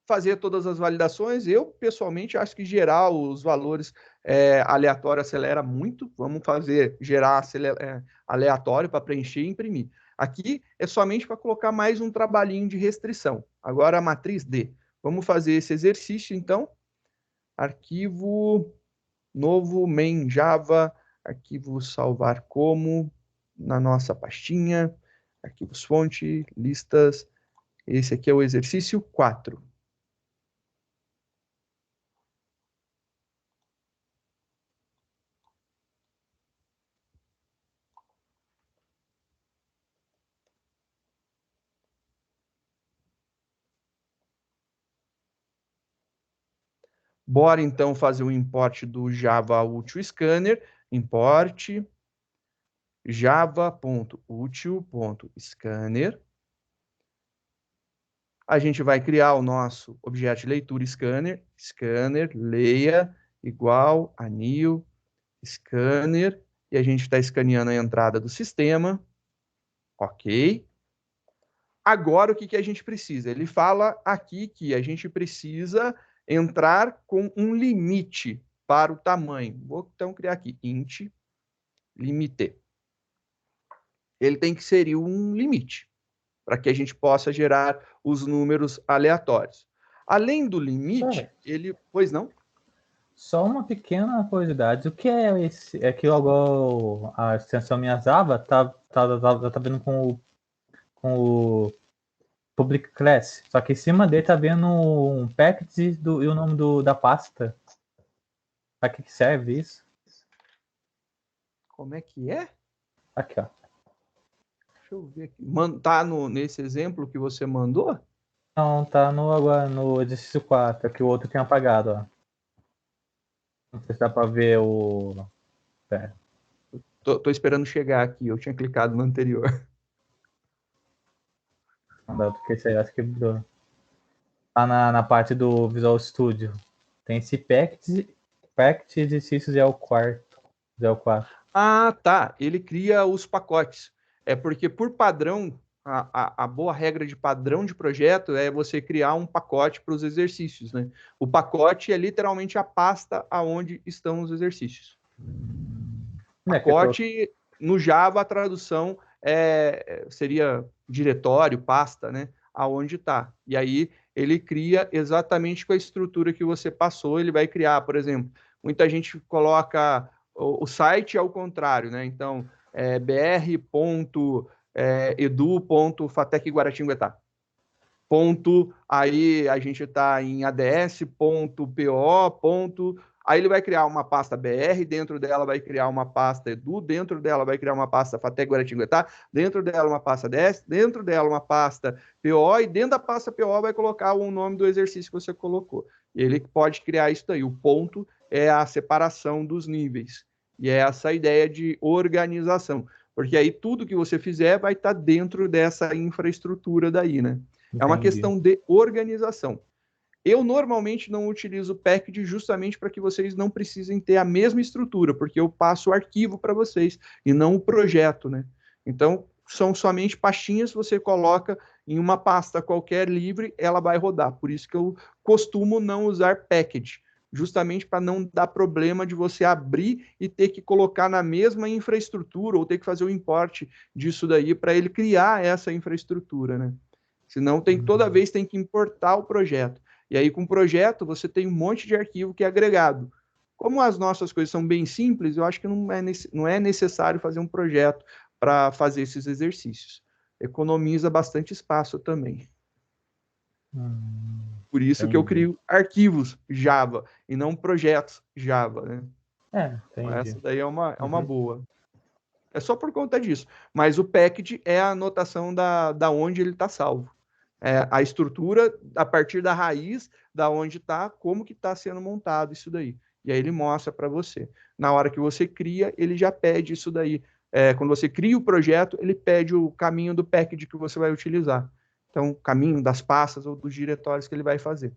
fazer todas as validações. Eu, pessoalmente, acho que gerar os valores aleatórios acelera muito. Vamos gerar aleatório para preencher e imprimir. Aqui é somente para colocar mais um trabalhinho de restrição. Agora, a matriz D. Vamos fazer esse exercício, então. Arquivo novo, main Java, arquivo salvar como, na nossa pastinha, arquivos fonte, listas. Esse aqui é o exercício 4. Bora, então, fazer o import do Java Util Scanner. Import java.util.scanner. A gente vai criar o nosso objeto de leitura scanner, scanner, leia, igual a new, scanner, e a gente está escaneando a entrada do sistema. Ok. Agora, o que a gente precisa? Ele fala aqui que a gente precisa entrar com um limite para o tamanho. Vou, então, criar aqui, int, limite. Ele tem que ser um limite, para que a gente possa gerar os números aleatórios. Além do limite, ele... Pois não? Só uma pequena curiosidade. O que é esse? É que agora a extensão Miyazawa tá vendo com o public class. Só que em cima dele tá vendo um package e o nome da pasta. Pra que serve isso? Como é que é? Aqui, ó. Deixa eu ver aqui. Tá nesse exemplo que você mandou? Não, tá agora no exercício 4, que o outro tinha apagado, ó. Não sei se dá pra ver o... Pera. Tô esperando chegar aqui, eu tinha clicado no anterior. Não dá, porque esse aí acho que mudou. Tá na parte do Visual Studio. Tem esse package exercícios é o 4. Ah, tá. Ele cria os pacotes. É porque, por padrão, a boa regra de padrão de projeto é você criar um pacote para os exercícios, né? O pacote é literalmente a pasta aonde estão os exercícios. Pacote, no Java, a tradução seria diretório, pasta, né? Aonde está. E aí, ele cria exatamente com a estrutura que você passou, ele vai criar, por exemplo, muita gente coloca o site ao contrário, né? Então, br.edu.fatec-guaratinguetá. Ponto, aí a gente está em ads.po. Aí ele vai criar uma pasta BR, dentro dela vai criar uma pasta Edu, dentro dela vai criar uma pasta Fatec Guaratinguetá, dentro dela uma pasta DS, dentro dela uma pasta PO, e dentro da pasta PO vai colocar o nome do exercício que você colocou. E ele pode criar isso daí. O ponto é a separação dos níveis. E é essa ideia de organização. Porque aí tudo que você fizer vai estar dentro dessa infraestrutura daí, né? É uma questão de organização. Eu normalmente não utilizo o package justamente para que vocês não precisem ter a mesma estrutura, porque eu passo o arquivo para vocês e não o projeto, né? Então, são somente pastinhas, você coloca em uma pasta qualquer livre, ela vai rodar. Por isso que eu costumo não usar package, justamente para não dar problema de você abrir e ter que colocar na mesma infraestrutura ou ter que fazer o import disso daí para ele criar essa infraestrutura, né? Senão toda vez tem que importar o projeto. E aí, com o projeto, você tem um monte de arquivo que é agregado. Como as nossas coisas são bem simples, eu acho que não é necessário fazer um projeto para fazer esses exercícios. Economiza bastante espaço também. Por isso que eu crio arquivos Java e não projetos Java, né? Então, essa daí é uma boa. É só por conta disso. Mas o package é a anotação da onde ele está salvo. A estrutura a partir da raiz, da onde está, como que está sendo montado isso daí. E aí ele mostra para você. Na hora que você cria, ele já pede isso daí. Quando você cria o projeto, ele pede o caminho do package que você vai utilizar. Então, o caminho das pastas ou dos diretórios que ele vai fazer.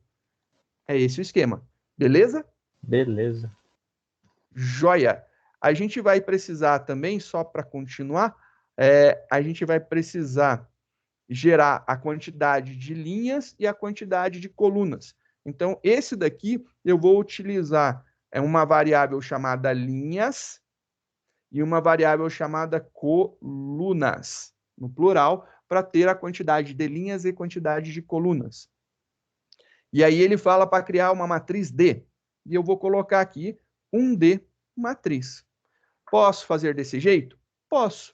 É esse o esquema. Beleza? Beleza. Joia! A gente vai precisar também, só para continuar, a gente vai precisar gerar a quantidade de linhas e a quantidade de colunas. Então, esse daqui eu vou utilizar uma variável chamada linhas e uma variável chamada colunas, no plural, para ter a quantidade de linhas e quantidade de colunas. E aí ele fala para criar uma matriz D. E eu vou colocar aqui um D matriz. Posso fazer desse jeito? Posso.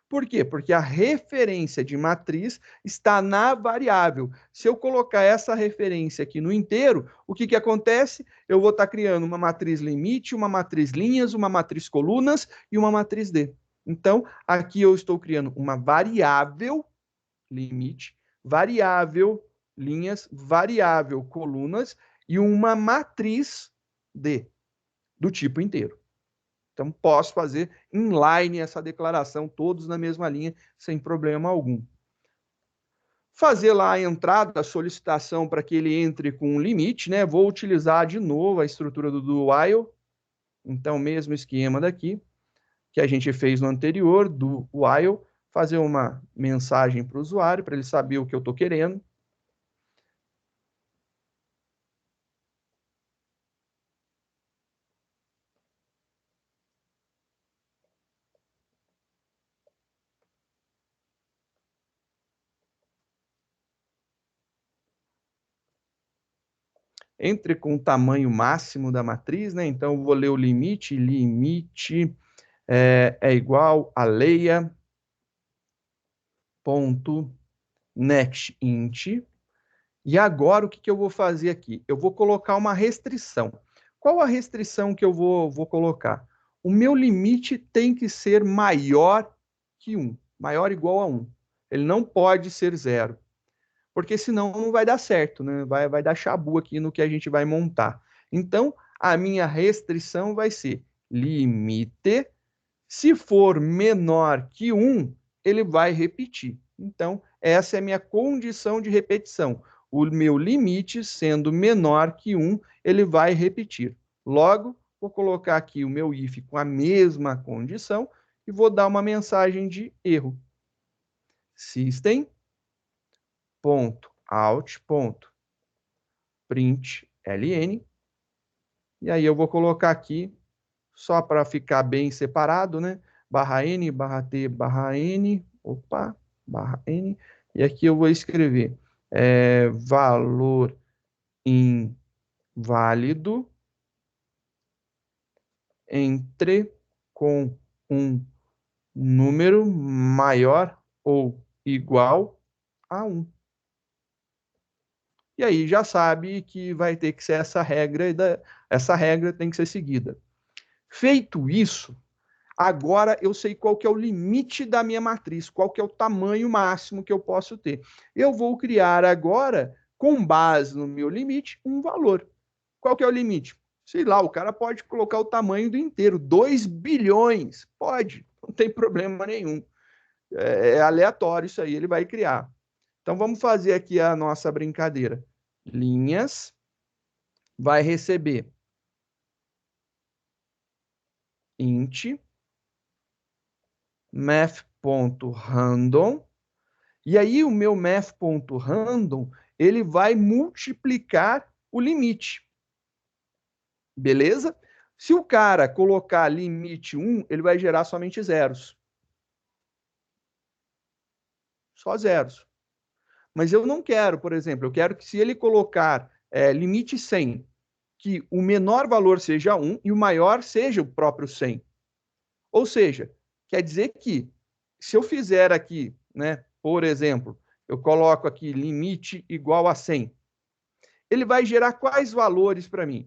Por quê? Porque a referência de matriz está na variável. Se eu colocar essa referência aqui no inteiro, o que acontece? Eu vou estar criando uma matriz limite, uma matriz linhas, uma matriz colunas e uma matriz D. Então, aqui eu estou criando uma variável limite, variável linhas, variável colunas e uma matriz D do tipo inteiro. Então, posso fazer inline essa declaração, todos na mesma linha, sem problema algum. fazer lá a entrada, a solicitação para que ele entre com um limite, né? Vou utilizar de novo a estrutura do while. Então, mesmo esquema daqui, que a gente fez no anterior, do while, fazer uma mensagem para o usuário, para ele saber o que eu estou querendo. Entre com o tamanho máximo da matriz, né? Então, eu vou ler o limite, é igual a leia ponto next int. E agora, o que eu vou fazer aqui? Eu vou colocar uma restrição. Qual a restrição que eu vou colocar? O meu limite tem que ser maior que 1, maior ou igual a 1. Ele não pode ser 0. Porque senão não vai dar certo, né? Vai dar chabu aqui no que a gente vai montar. Então, a minha restrição vai ser limite. Se for menor que 1, ele vai repetir. Então, essa é a minha condição de repetição. O meu limite, sendo menor que 1, ele vai repetir. Logo, vou colocar aqui o meu if com a mesma condição e vou dar uma mensagem de erro. System.out.println. E aí eu vou colocar aqui, só para ficar bem separado, né? /n, /t, /n, /n. E aqui eu vou escrever valor inválido entre com um número maior ou igual a 1. E aí já sabe que vai ter que ser essa regra, essa regra tem que ser seguida. Feito isso, agora eu sei qual que é o limite da minha matriz, qual que é o tamanho máximo que eu posso ter. Eu vou criar agora, com base no meu limite, um valor. Qual que é o limite? Sei lá, o cara pode colocar o tamanho do inteiro, 2 bilhões. Pode, não tem problema nenhum. É aleatório isso aí, ele vai criar. Então, vamos fazer aqui a nossa brincadeira. Linhas vai receber int math.random. E aí, o meu math.random, ele vai multiplicar o limite. Beleza? Se o cara colocar limite 1, ele vai gerar somente zeros. Só zeros. Mas eu não quero, por exemplo, eu quero que se ele colocar limite 100, que o menor valor seja 1 e o maior seja o próprio 100. Ou seja, quer dizer que se eu fizer aqui, né, por exemplo, eu coloco aqui limite igual a 100, ele vai gerar quais valores para mim?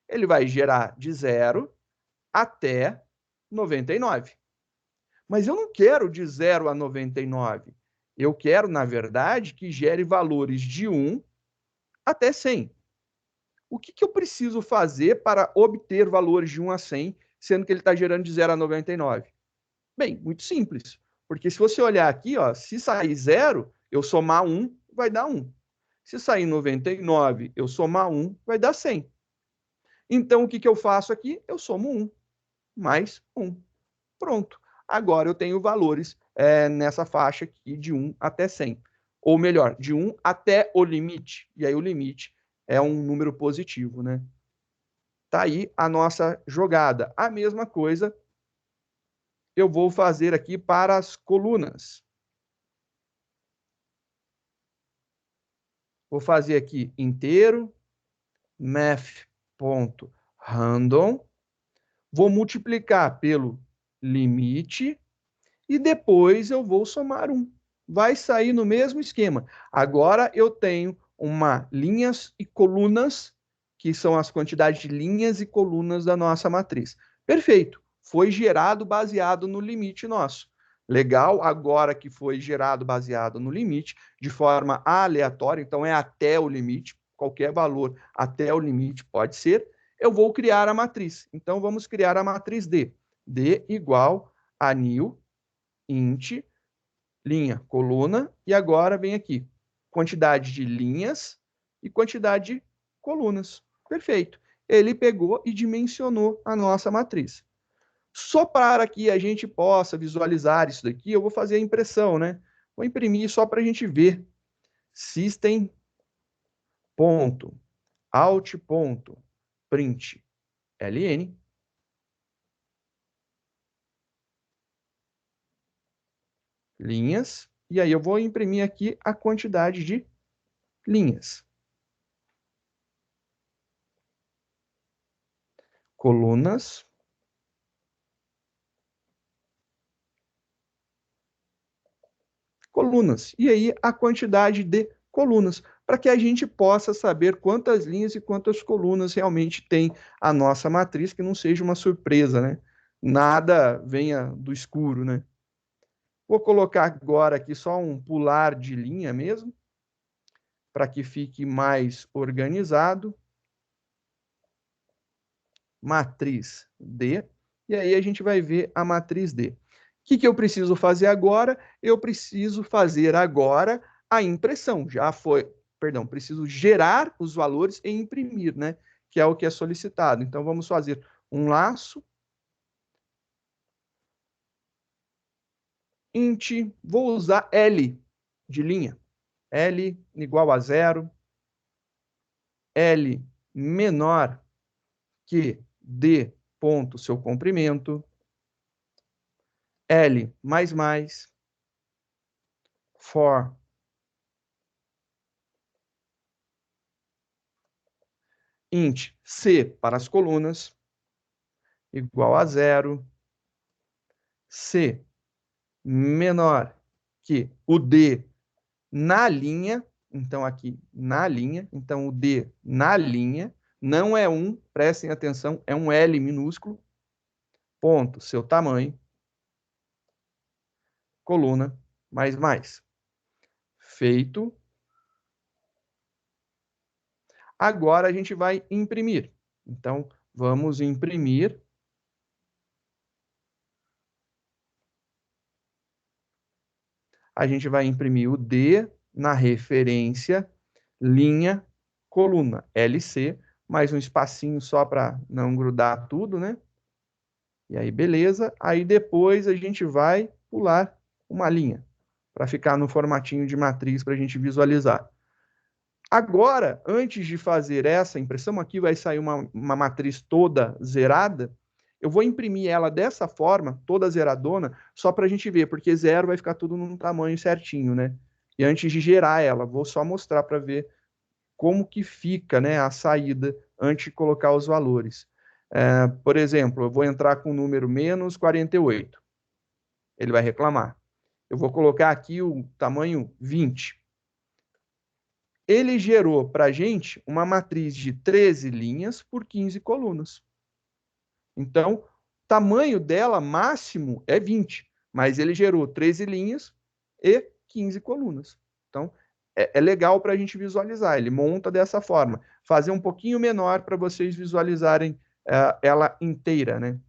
Ele vai gerar de 0 até 99. Mas eu não quero de 0 a 99. Eu quero, na verdade, que gere valores de 1 até 100. O que eu preciso fazer para obter valores de 1 a 100, sendo que ele está gerando de 0 a 99? Bem, muito simples. Porque se você olhar aqui, ó, se sair 0, eu somar 1, vai dar 1. Se sair 99, eu somar 1, vai dar 100. Então, o que eu faço aqui? Eu somo 1 mais 1. Pronto. Agora eu tenho valores nessa faixa aqui de 1 até 100. Ou melhor, de 1 até o limite. E aí o limite é um número positivo, né? Tá aí a nossa jogada. A mesma coisa eu vou fazer aqui para as colunas. Vou fazer aqui inteiro, math.random. Vou multiplicar pelo limite e depois eu vou somar 1. Vai sair no mesmo esquema. Agora eu tenho linhas e colunas, que são as quantidades de linhas e colunas da nossa matriz. Perfeito. Foi gerado baseado no limite nosso. Legal, agora que foi gerado baseado no limite, de forma aleatória, então é até o limite, qualquer valor até o limite pode ser, eu vou criar a matriz. Então, vamos criar a matriz D. D igual a new int, linha, coluna, e agora vem aqui, quantidade de linhas e quantidade de colunas. Perfeito. Ele pegou e dimensionou a nossa matriz. Só para que a gente possa visualizar isso daqui, eu vou fazer a impressão, né? Vou imprimir só para a gente ver. System.out.print ln. Linhas. E aí eu vou imprimir aqui a quantidade de linhas. Colunas. Colunas. E aí a quantidade de colunas, para que a gente possa saber quantas linhas e quantas colunas realmente tem a nossa matriz, que não seja uma surpresa, né? Nada venha do escuro, né? Vou colocar agora aqui só um pular de linha mesmo, para que fique mais organizado. Matriz D. E aí a gente vai ver a matriz D. O que eu preciso fazer agora? Eu preciso fazer agora a impressão. Preciso gerar os valores e imprimir, né? Que é o que é solicitado. Então, vamos fazer um laço. Int, vou usar L de linha. L igual a 0. L menor que D ponto seu comprimento. L mais. For int C para as colunas igual a 0. C menor que o D na linha. Então, aqui na linha. Então, o D na linha não é 1, prestem atenção, é um L minúsculo. Ponto, seu tamanho. Coluna, mais. Feito. Agora a gente vai imprimir. Então, vamos imprimir. A gente vai imprimir o D na referência, linha, coluna, LC, mais um espacinho só para não grudar tudo, né? E aí, beleza. Aí depois a gente vai pular uma linha, para ficar no formatinho de matriz para a gente visualizar. Agora, antes de fazer essa impressão, aqui vai sair uma matriz toda zerada. Eu vou imprimir ela dessa forma, toda zeradona, só para a gente ver, porque 0 vai ficar tudo num tamanho certinho, né? E antes de gerar ela, vou só mostrar para ver como que fica, né, a saída antes de colocar os valores. Por exemplo, eu vou entrar com o número menos 48. Ele vai reclamar. Eu vou colocar aqui o tamanho 20. Ele gerou para a gente uma matriz de 13 linhas por 15 colunas. Então, o tamanho dela máximo é 20, mas ele gerou 13 linhas e 15 colunas. Então, é legal para a gente visualizar. Ele monta dessa forma. Fazer um pouquinho menor para vocês visualizarem ela inteira, né?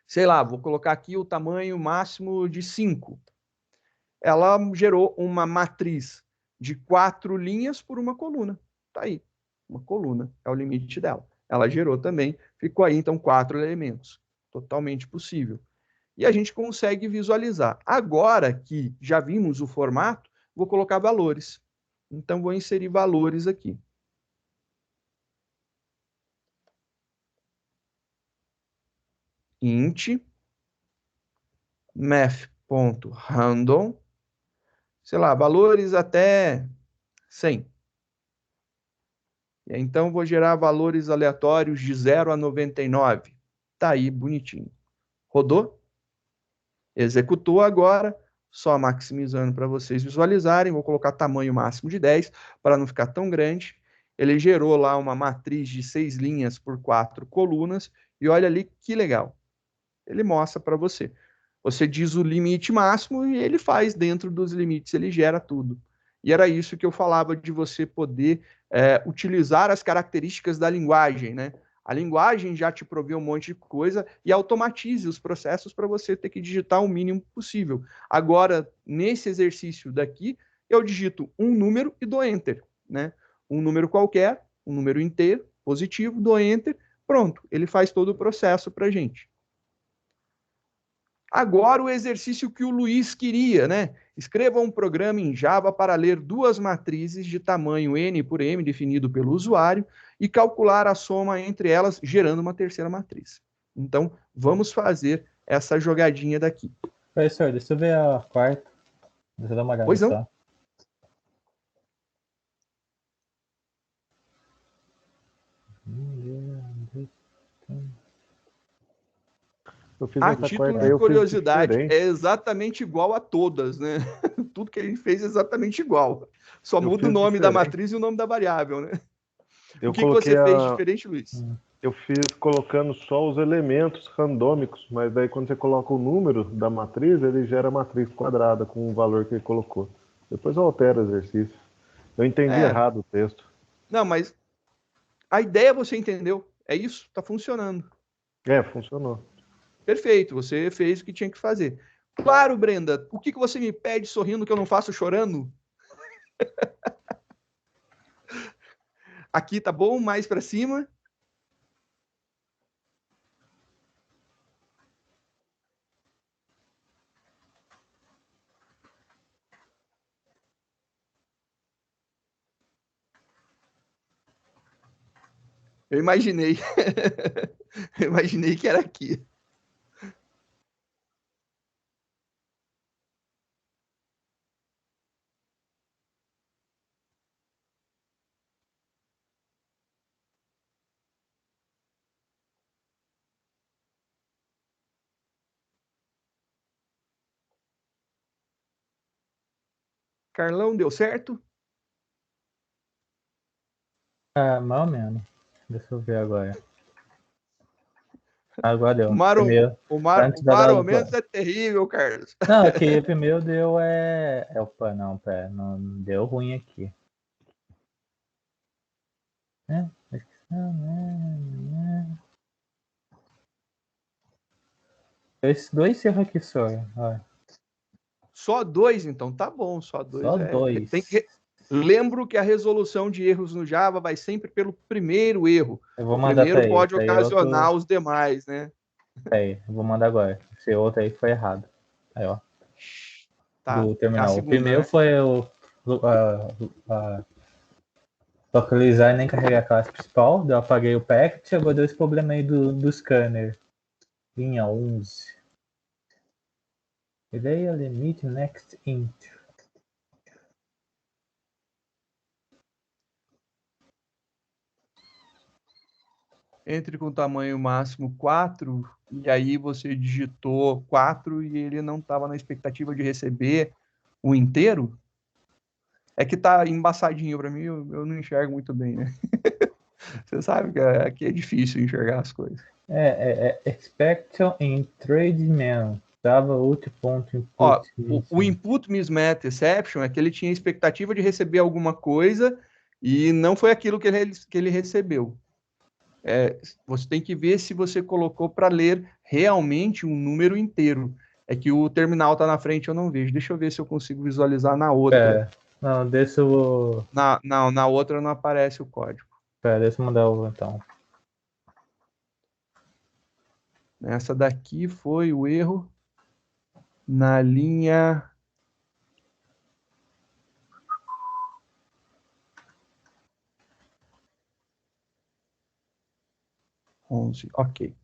Sei lá, vou colocar aqui o tamanho máximo de 5. Ela gerou uma matriz de 4 linhas por uma coluna. Tá aí, uma coluna, é o limite dela. Ela gerou também, ficou aí, então, 4 elementos. Totalmente possível. E a gente consegue visualizar. Agora que já vimos o formato, vou colocar valores. Então, vou inserir valores aqui. Int math.random, sei lá, valores até 100. Então, vou gerar valores aleatórios de 0 a 99. Tá aí, bonitinho. Rodou. Executou agora, só maximizando para vocês visualizarem. Vou colocar tamanho máximo de 10, para não ficar tão grande. Ele gerou lá uma matriz de 6 linhas por 4 colunas. E olha ali que legal. Ele mostra para você. Você diz o limite máximo e ele faz dentro dos limites, ele gera tudo. E era isso que eu falava de você poder utilizar as características da linguagem, né? A linguagem já te provê um monte de coisa e automatize os processos para você ter que digitar o mínimo possível. Agora, nesse exercício daqui, eu digito um número e dou Enter, né? Um número qualquer, um número inteiro, positivo, dou Enter, pronto, ele faz todo o processo para a gente. Agora o exercício que o Luiz queria, né? Escreva um programa em Java para ler duas matrizes de tamanho n por m definido pelo usuário e calcular a soma entre elas, gerando uma terceira matriz. Então, vamos fazer essa jogadinha daqui. Professor, deixa eu ver a quarta. Deixa eu dar uma olhada Pois não. só. Eu fiz A essa título quarta aí, de eu fiz curiosidade, diferente. é exatamente igual a todas, né? Tudo que ele fez é exatamente igual. Só Eu muda o fiz nome da diferente. matriz e o nome da variável, né? Eu O que você coloquei fez diferente, Luiz? Eu fiz colocando só os elementos randômicos, mas daí quando você coloca o número da matriz, ele gera a matriz quadrada com o valor que ele colocou. Depois eu altero o exercício. Eu entendi É, errado o texto. não, mas a ideia você entendeu. É isso, está funcionando. Funcionou. Perfeito, você fez o que tinha que fazer. Claro, Brenda, o que você me pede sorrindo que eu não faço chorando? Aqui tá bom, mais para cima. Eu imaginei. Eu imaginei que era aqui. Carlão, deu certo? Mais ou menos. Deixa eu ver agora. Agora deu. O Primeiro, o antes da mais dar ou menos é terrível, Carlos. Não, aqui primeiro deu opa, não, pera, não deu ruim aqui. Esses dois erros aqui só. Ó. Só dois, então tá bom, só dois. Só dois. Lembro que a resolução de erros no Java vai sempre pelo primeiro erro. Eu vou O mandar primeiro pra pode ele. ocasionar os demais, né? Peraí, eu vou mandar agora. Esse outro aí foi errado. Aí, ó. Tá. Do terminal. A segunda, o primeiro, né? Foi localizar e nem carregar a classe principal. Eu apaguei o packet. Agora deu esse problema aí do scanner. Linha 11. Ideia limit next int. Entre com tamanho máximo 4, e aí você digitou 4 e ele não estava na expectativa de receber o inteiro. É que tá embaçadinho para mim, eu não enxergo muito bem, né? Você sabe que aqui é difícil enxergar as coisas. Expectation in trade menu. Java ut.input. Ó, o input mismatch exception é que ele tinha expectativa de receber alguma coisa e não foi aquilo que ele recebeu. Você tem que ver se você colocou para ler realmente um número inteiro. É que o terminal está na frente, eu não vejo. Deixa eu ver se eu consigo visualizar na outra. Não, deixa eu... Na outra não aparece o código. Deixa eu mandar o então. Essa daqui foi o erro na linha 11. Ok.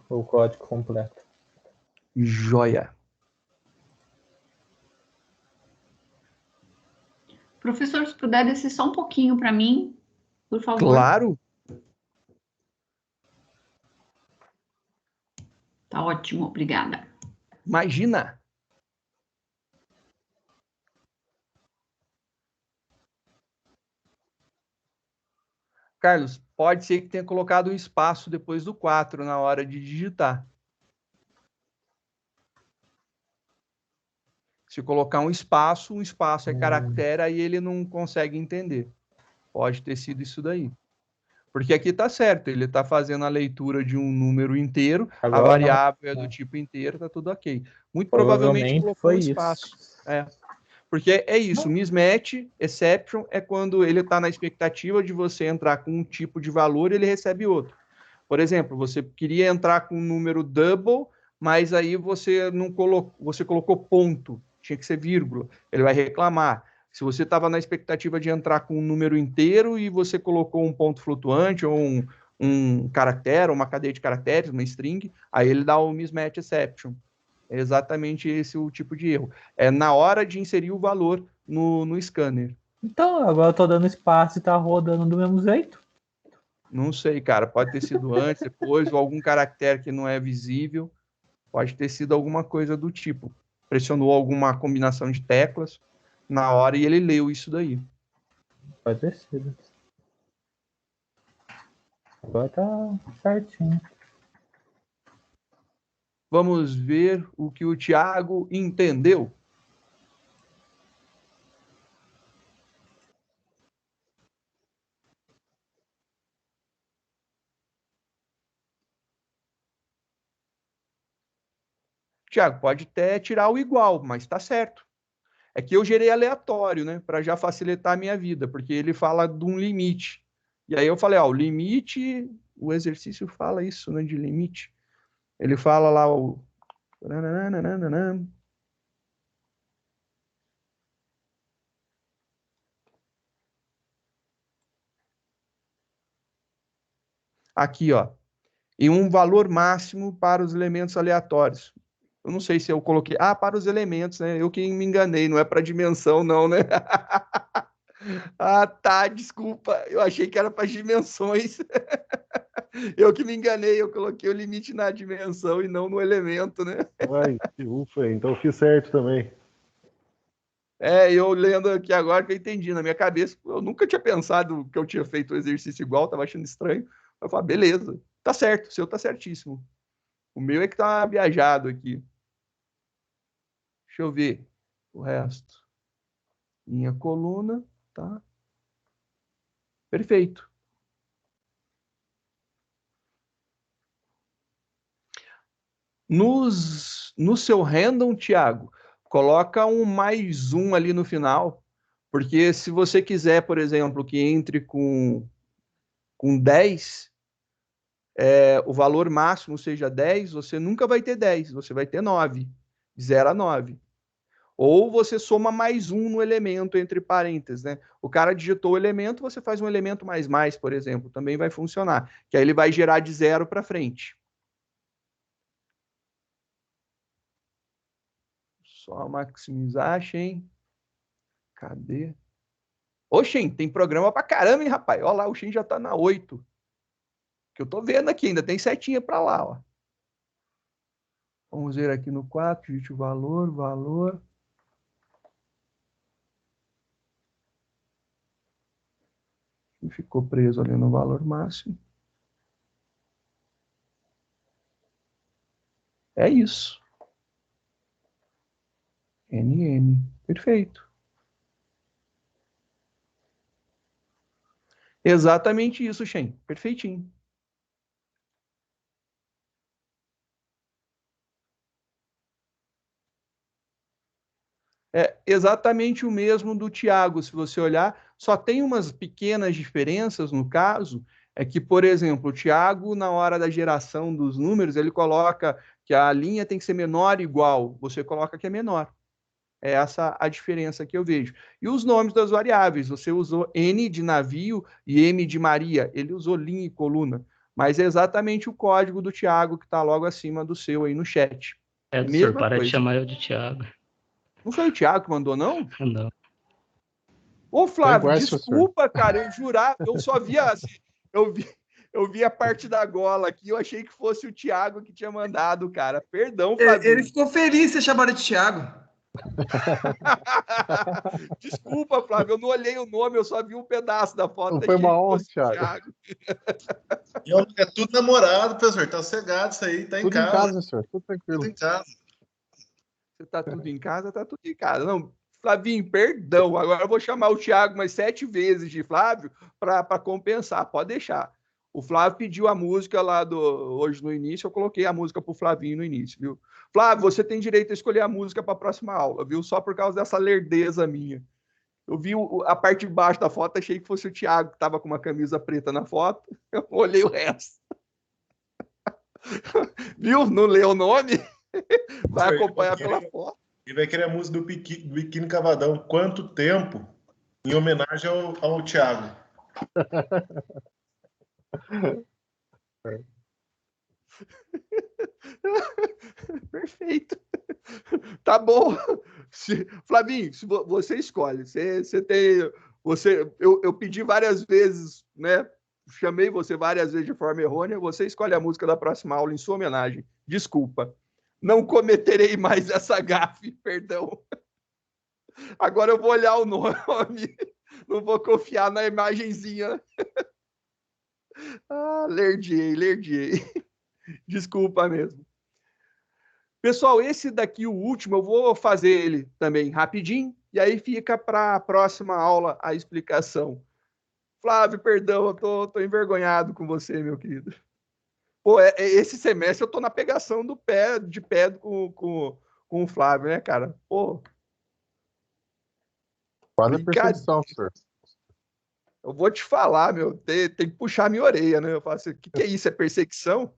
O código completo. Joia. Professor, se puder descer só um pouquinho para mim, por favor. Claro. Tá ótimo, obrigada. Imagina. Carlos, pode ser que tenha colocado um espaço depois do 4 na hora de digitar. Se colocar um espaço é caractere, aí ele não consegue entender. Pode ter sido isso daí. Porque aqui está certo, ele está fazendo a leitura de um número inteiro, Agora a não. variável é do tipo inteiro, está tudo ok. Muito provavelmente colocou foi um espaço. isso. Porque é isso, mismatch, exception, é quando ele está na expectativa de você entrar com um tipo de valor e ele recebe outro. Por exemplo, você queria entrar com um número double, mas aí você não colocou, você colocou ponto, tinha que ser vírgula, ele vai reclamar. Se você estava na expectativa de entrar com um número inteiro e você colocou um ponto flutuante ou um caractere, uma cadeia de caracteres, uma string, aí ele dá o mismatch exception. É exatamente esse o tipo de erro. É na hora de inserir o valor no scanner. Então, agora eu tô dando espaço e tá rodando do mesmo jeito. Não sei, cara. Pode ter sido antes, depois, ou algum caractere que não é visível. Pode ter sido alguma coisa do tipo. Pressionou alguma combinação de teclas na hora e ele leu isso daí. Pode ter sido. Agora tá certinho. Vamos ver o que o Thiago entendeu. Thiago, pode até tirar o igual, mas tá certo. É que eu gerei aleatório, né? Para já facilitar a minha vida, porque ele fala de um limite. E aí eu falei, ó, o limite, o exercício fala isso, né? De limite. Ele fala lá o. Aqui, ó. E um valor máximo para os elementos aleatórios. Eu não sei se eu coloquei. Ah, para os elementos, né? Eu que me enganei, não é para dimensão, não, né? Ah, tá, desculpa. Eu achei que era para as dimensões. Eu que me enganei, eu coloquei o limite na dimensão e não no elemento, né? Ai, que ufa, então eu fiz certo também. Eu lendo aqui agora que eu entendi na minha cabeça. Eu nunca tinha pensado que eu tinha feito o exercício igual, tava achando estranho. Eu falei, beleza, tá certo, o seu tá certíssimo. O meu é que tá viajado aqui. Deixa eu ver o resto. Minha coluna, tá? Perfeito. No seu random, Thiago, coloca um mais um ali no final, porque se você quiser, por exemplo, que entre com 10, o valor máximo seja 10, você nunca vai ter 10, você vai ter 9, de 0 a 9. Ou você soma mais um no elemento entre parênteses, né? O cara digitou o elemento, você faz um elemento mais, por exemplo, também vai funcionar, que aí ele vai gerar de 0 para frente. Só maximizar, Shen. Cadê? Ô, Shen, tem programa pra caramba, hein, rapaz? Olha lá, o Shen já tá na 8. Que eu tô vendo aqui, ainda tem setinha pra lá, ó. Vamos ver aqui no 4, digite o valor. E ficou preso ali no valor máximo. É isso. NM. Perfeito. Exatamente isso, Shen. Perfeitinho. É exatamente o mesmo do Thiago, se você olhar. Só tem umas pequenas diferenças no caso. É que, por exemplo, o Thiago, na hora da geração dos números, ele coloca que a linha tem que ser menor ou igual. Você coloca que é menor. É essa a diferença que eu vejo. E os nomes das variáveis, você usou N de navio e M de Maria, ele usou linha e coluna, mas é exatamente o código do Thiago que está logo acima do seu aí no chat. Senhor, para de chamar eu de Thiago. Não foi o Thiago que mandou, não? Não. Ô, Flávio, iguais, desculpa, cara, eu jurava, eu só via assim, eu vi a parte da gola aqui, eu achei que fosse o Thiago que tinha mandado, cara. Perdão, Flávio. Ele ficou feliz de ser chamado de Thiago. Desculpa, Flávio, eu não olhei o nome, eu só vi um pedaço da foto. Não foi uma honra, Thiago. É tudo namorado, professor. Tá sossegado isso aí, tá tudo em casa. Senhor. Tudo tranquilo. Tudo em casa. Você tá tudo em casa? Tá tudo em casa. Não, Flavinho, perdão. Agora eu vou chamar o Thiago mais 7 vezes de Flávio para compensar. Pode deixar. O Flávio pediu a música lá hoje no início, eu coloquei a música pro Flavinho no início, viu? Flávio, você tem direito a escolher a música para a próxima aula, viu? Só por causa dessa lerdeza minha. Eu vi a parte de baixo da foto, achei que fosse o Thiago, que estava com uma camisa preta na foto. Eu olhei o resto. Viu? Não leu o nome? Vai acompanhar pela foto. Ele vai querer a música do Biquíni Cavadão. Quanto tempo? Em homenagem ao Thiago. Perfeito. Tá bom. Flavinho, você escolhe. Você tem. Eu pedi várias vezes, né? Chamei você várias vezes de forma errônea. Você escolhe a música da próxima aula em sua homenagem. Desculpa. Não cometerei mais essa gafe, perdão. Agora eu vou olhar o nome. Não vou confiar na imagenzinha. Lerdiei. Desculpa mesmo. Pessoal, esse daqui, o último, eu vou fazer ele também rapidinho, e aí fica para a próxima aula a explicação. Flávio, perdão, eu tô envergonhado com você, meu querido. Pô, esse semestre eu tô na pegação de pé com o Flávio, né, cara? Pô. Quase a perseguição, senhor. Eu vou te falar, meu, tem que puxar minha orelha, né? Eu falo assim, o que é isso? É perseguição?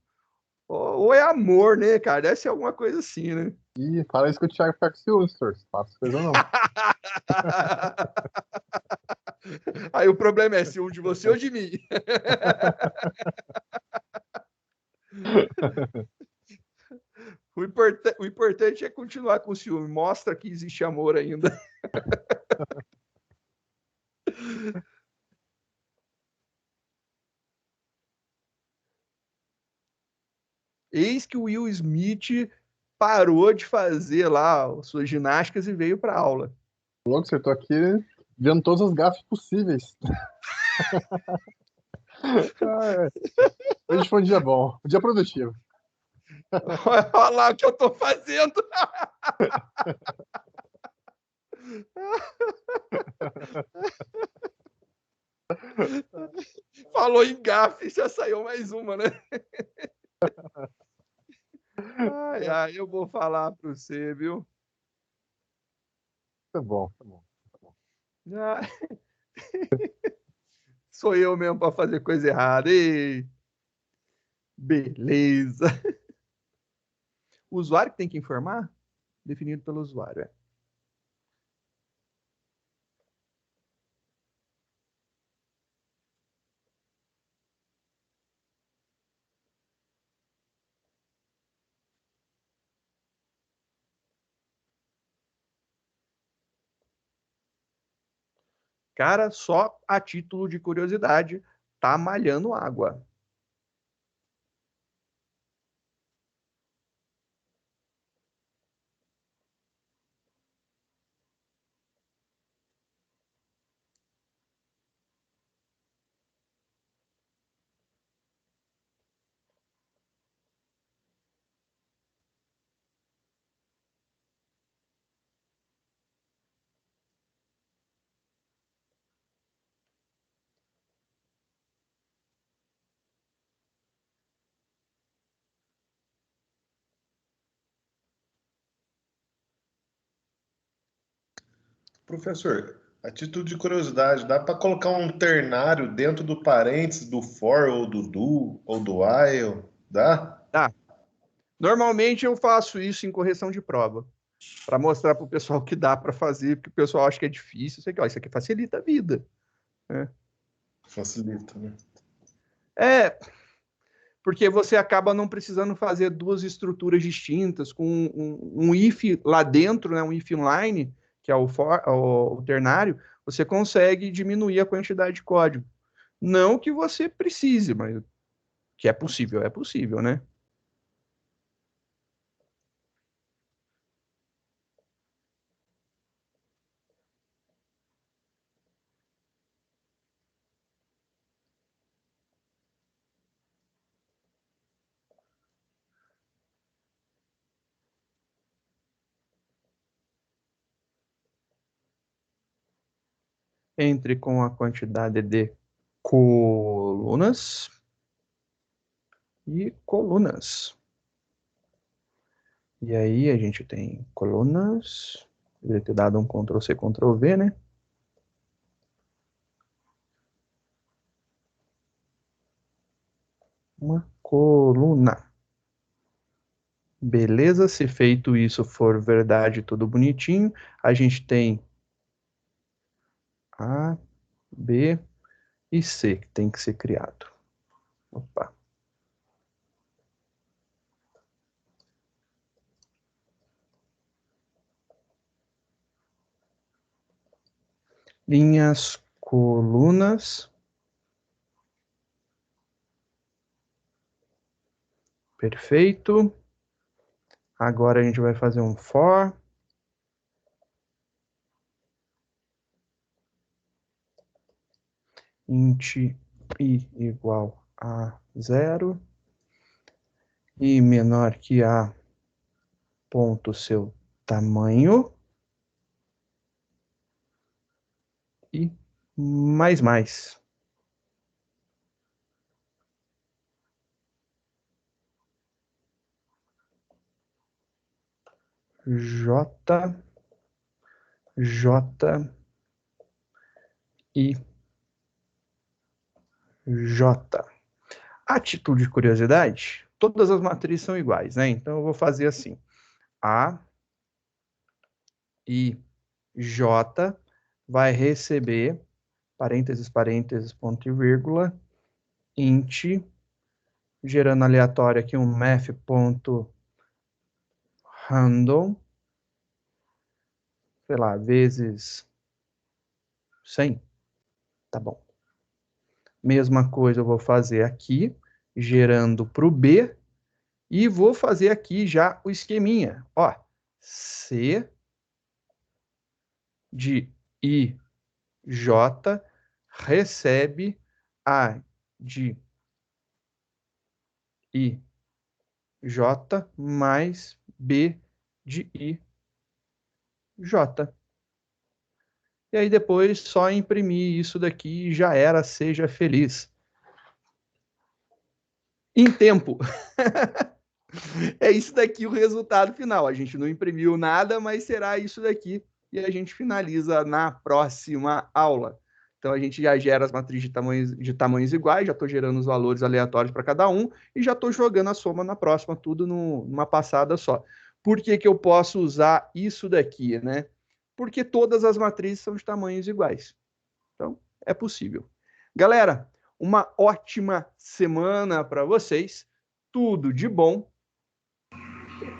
Ou é amor, né, cara? Deve ser alguma coisa assim, né? Ih, fala isso que o Thiago fica com ciúme, senhor. Não faça coisa não. Aí o problema é ciúme de você ou de mim? O importante é continuar com o ciúme. Mostra que existe amor ainda. Eis que o Will Smith parou de fazer lá suas ginásticas e veio para aula. Louco, senhor, tô aqui vendo todas as gafes possíveis. Hoje foi um dia bom, um dia produtivo. Olha lá o que eu tô fazendo. Falou em gafe, já saiu mais uma, né? Ai, eu vou falar para você, viu? Tá bom. Sou eu mesmo para fazer coisa errada. Ei, beleza. O usuário que tem que informar? Definido pelo usuário, é. Cara, só a título de curiosidade, tá malhando água. Professor, a título de curiosidade, dá para colocar um ternário dentro do parênteses do for ou do do ou do while? Dá? Tá. Normalmente eu faço isso em correção de prova, para mostrar para o pessoal que dá para fazer, porque o pessoal acha que é difícil. Sei que, ó, isso aqui facilita a vida. Né? Facilita, né? É, porque você acaba não precisando fazer duas estruturas distintas, com um if lá dentro, né, um if inline, que é o ternário, você consegue diminuir a quantidade de código. Não que você precise, mas que é possível, né? Entre com a quantidade de colunas. e colunas. E aí a gente tem colunas. Deveria ter dado um Ctrl+C, Ctrl+V, né? Uma coluna. Beleza, se feito isso for verdade, tudo bonitinho, a gente tem A, B e C, que tem que ser criado. Opa. Linhas, colunas. Perfeito. Agora a gente vai fazer um for. Int i igual a 0. I menor que a ponto seu tamanho. E mais. J e J. A título de curiosidade, todas as matrizes são iguais, né? Então eu vou fazer assim. A e J vai receber, parênteses, ponto e vírgula, int, gerando aleatório aqui um math.random, sei lá, vezes 100. Tá bom. Mesma coisa eu vou fazer aqui, gerando para o B, e vou fazer aqui já o esqueminha. Ó, C de IJ recebe A de IJ mais B de IJ. E aí depois só imprimir isso daqui e já era, seja feliz. Em tempo. É isso daqui o resultado final. A gente não imprimiu nada, mas será isso daqui. E a gente finaliza na próxima aula. Então a gente já gera as matrizes de tamanhos iguais, já estou gerando os valores aleatórios para cada um e já estou jogando a soma na próxima, tudo numa passada só. Por que que eu posso usar isso daqui, né? Porque todas as matrizes são de tamanhos iguais. Então, é possível. Galera, uma ótima semana para vocês. Tudo de bom.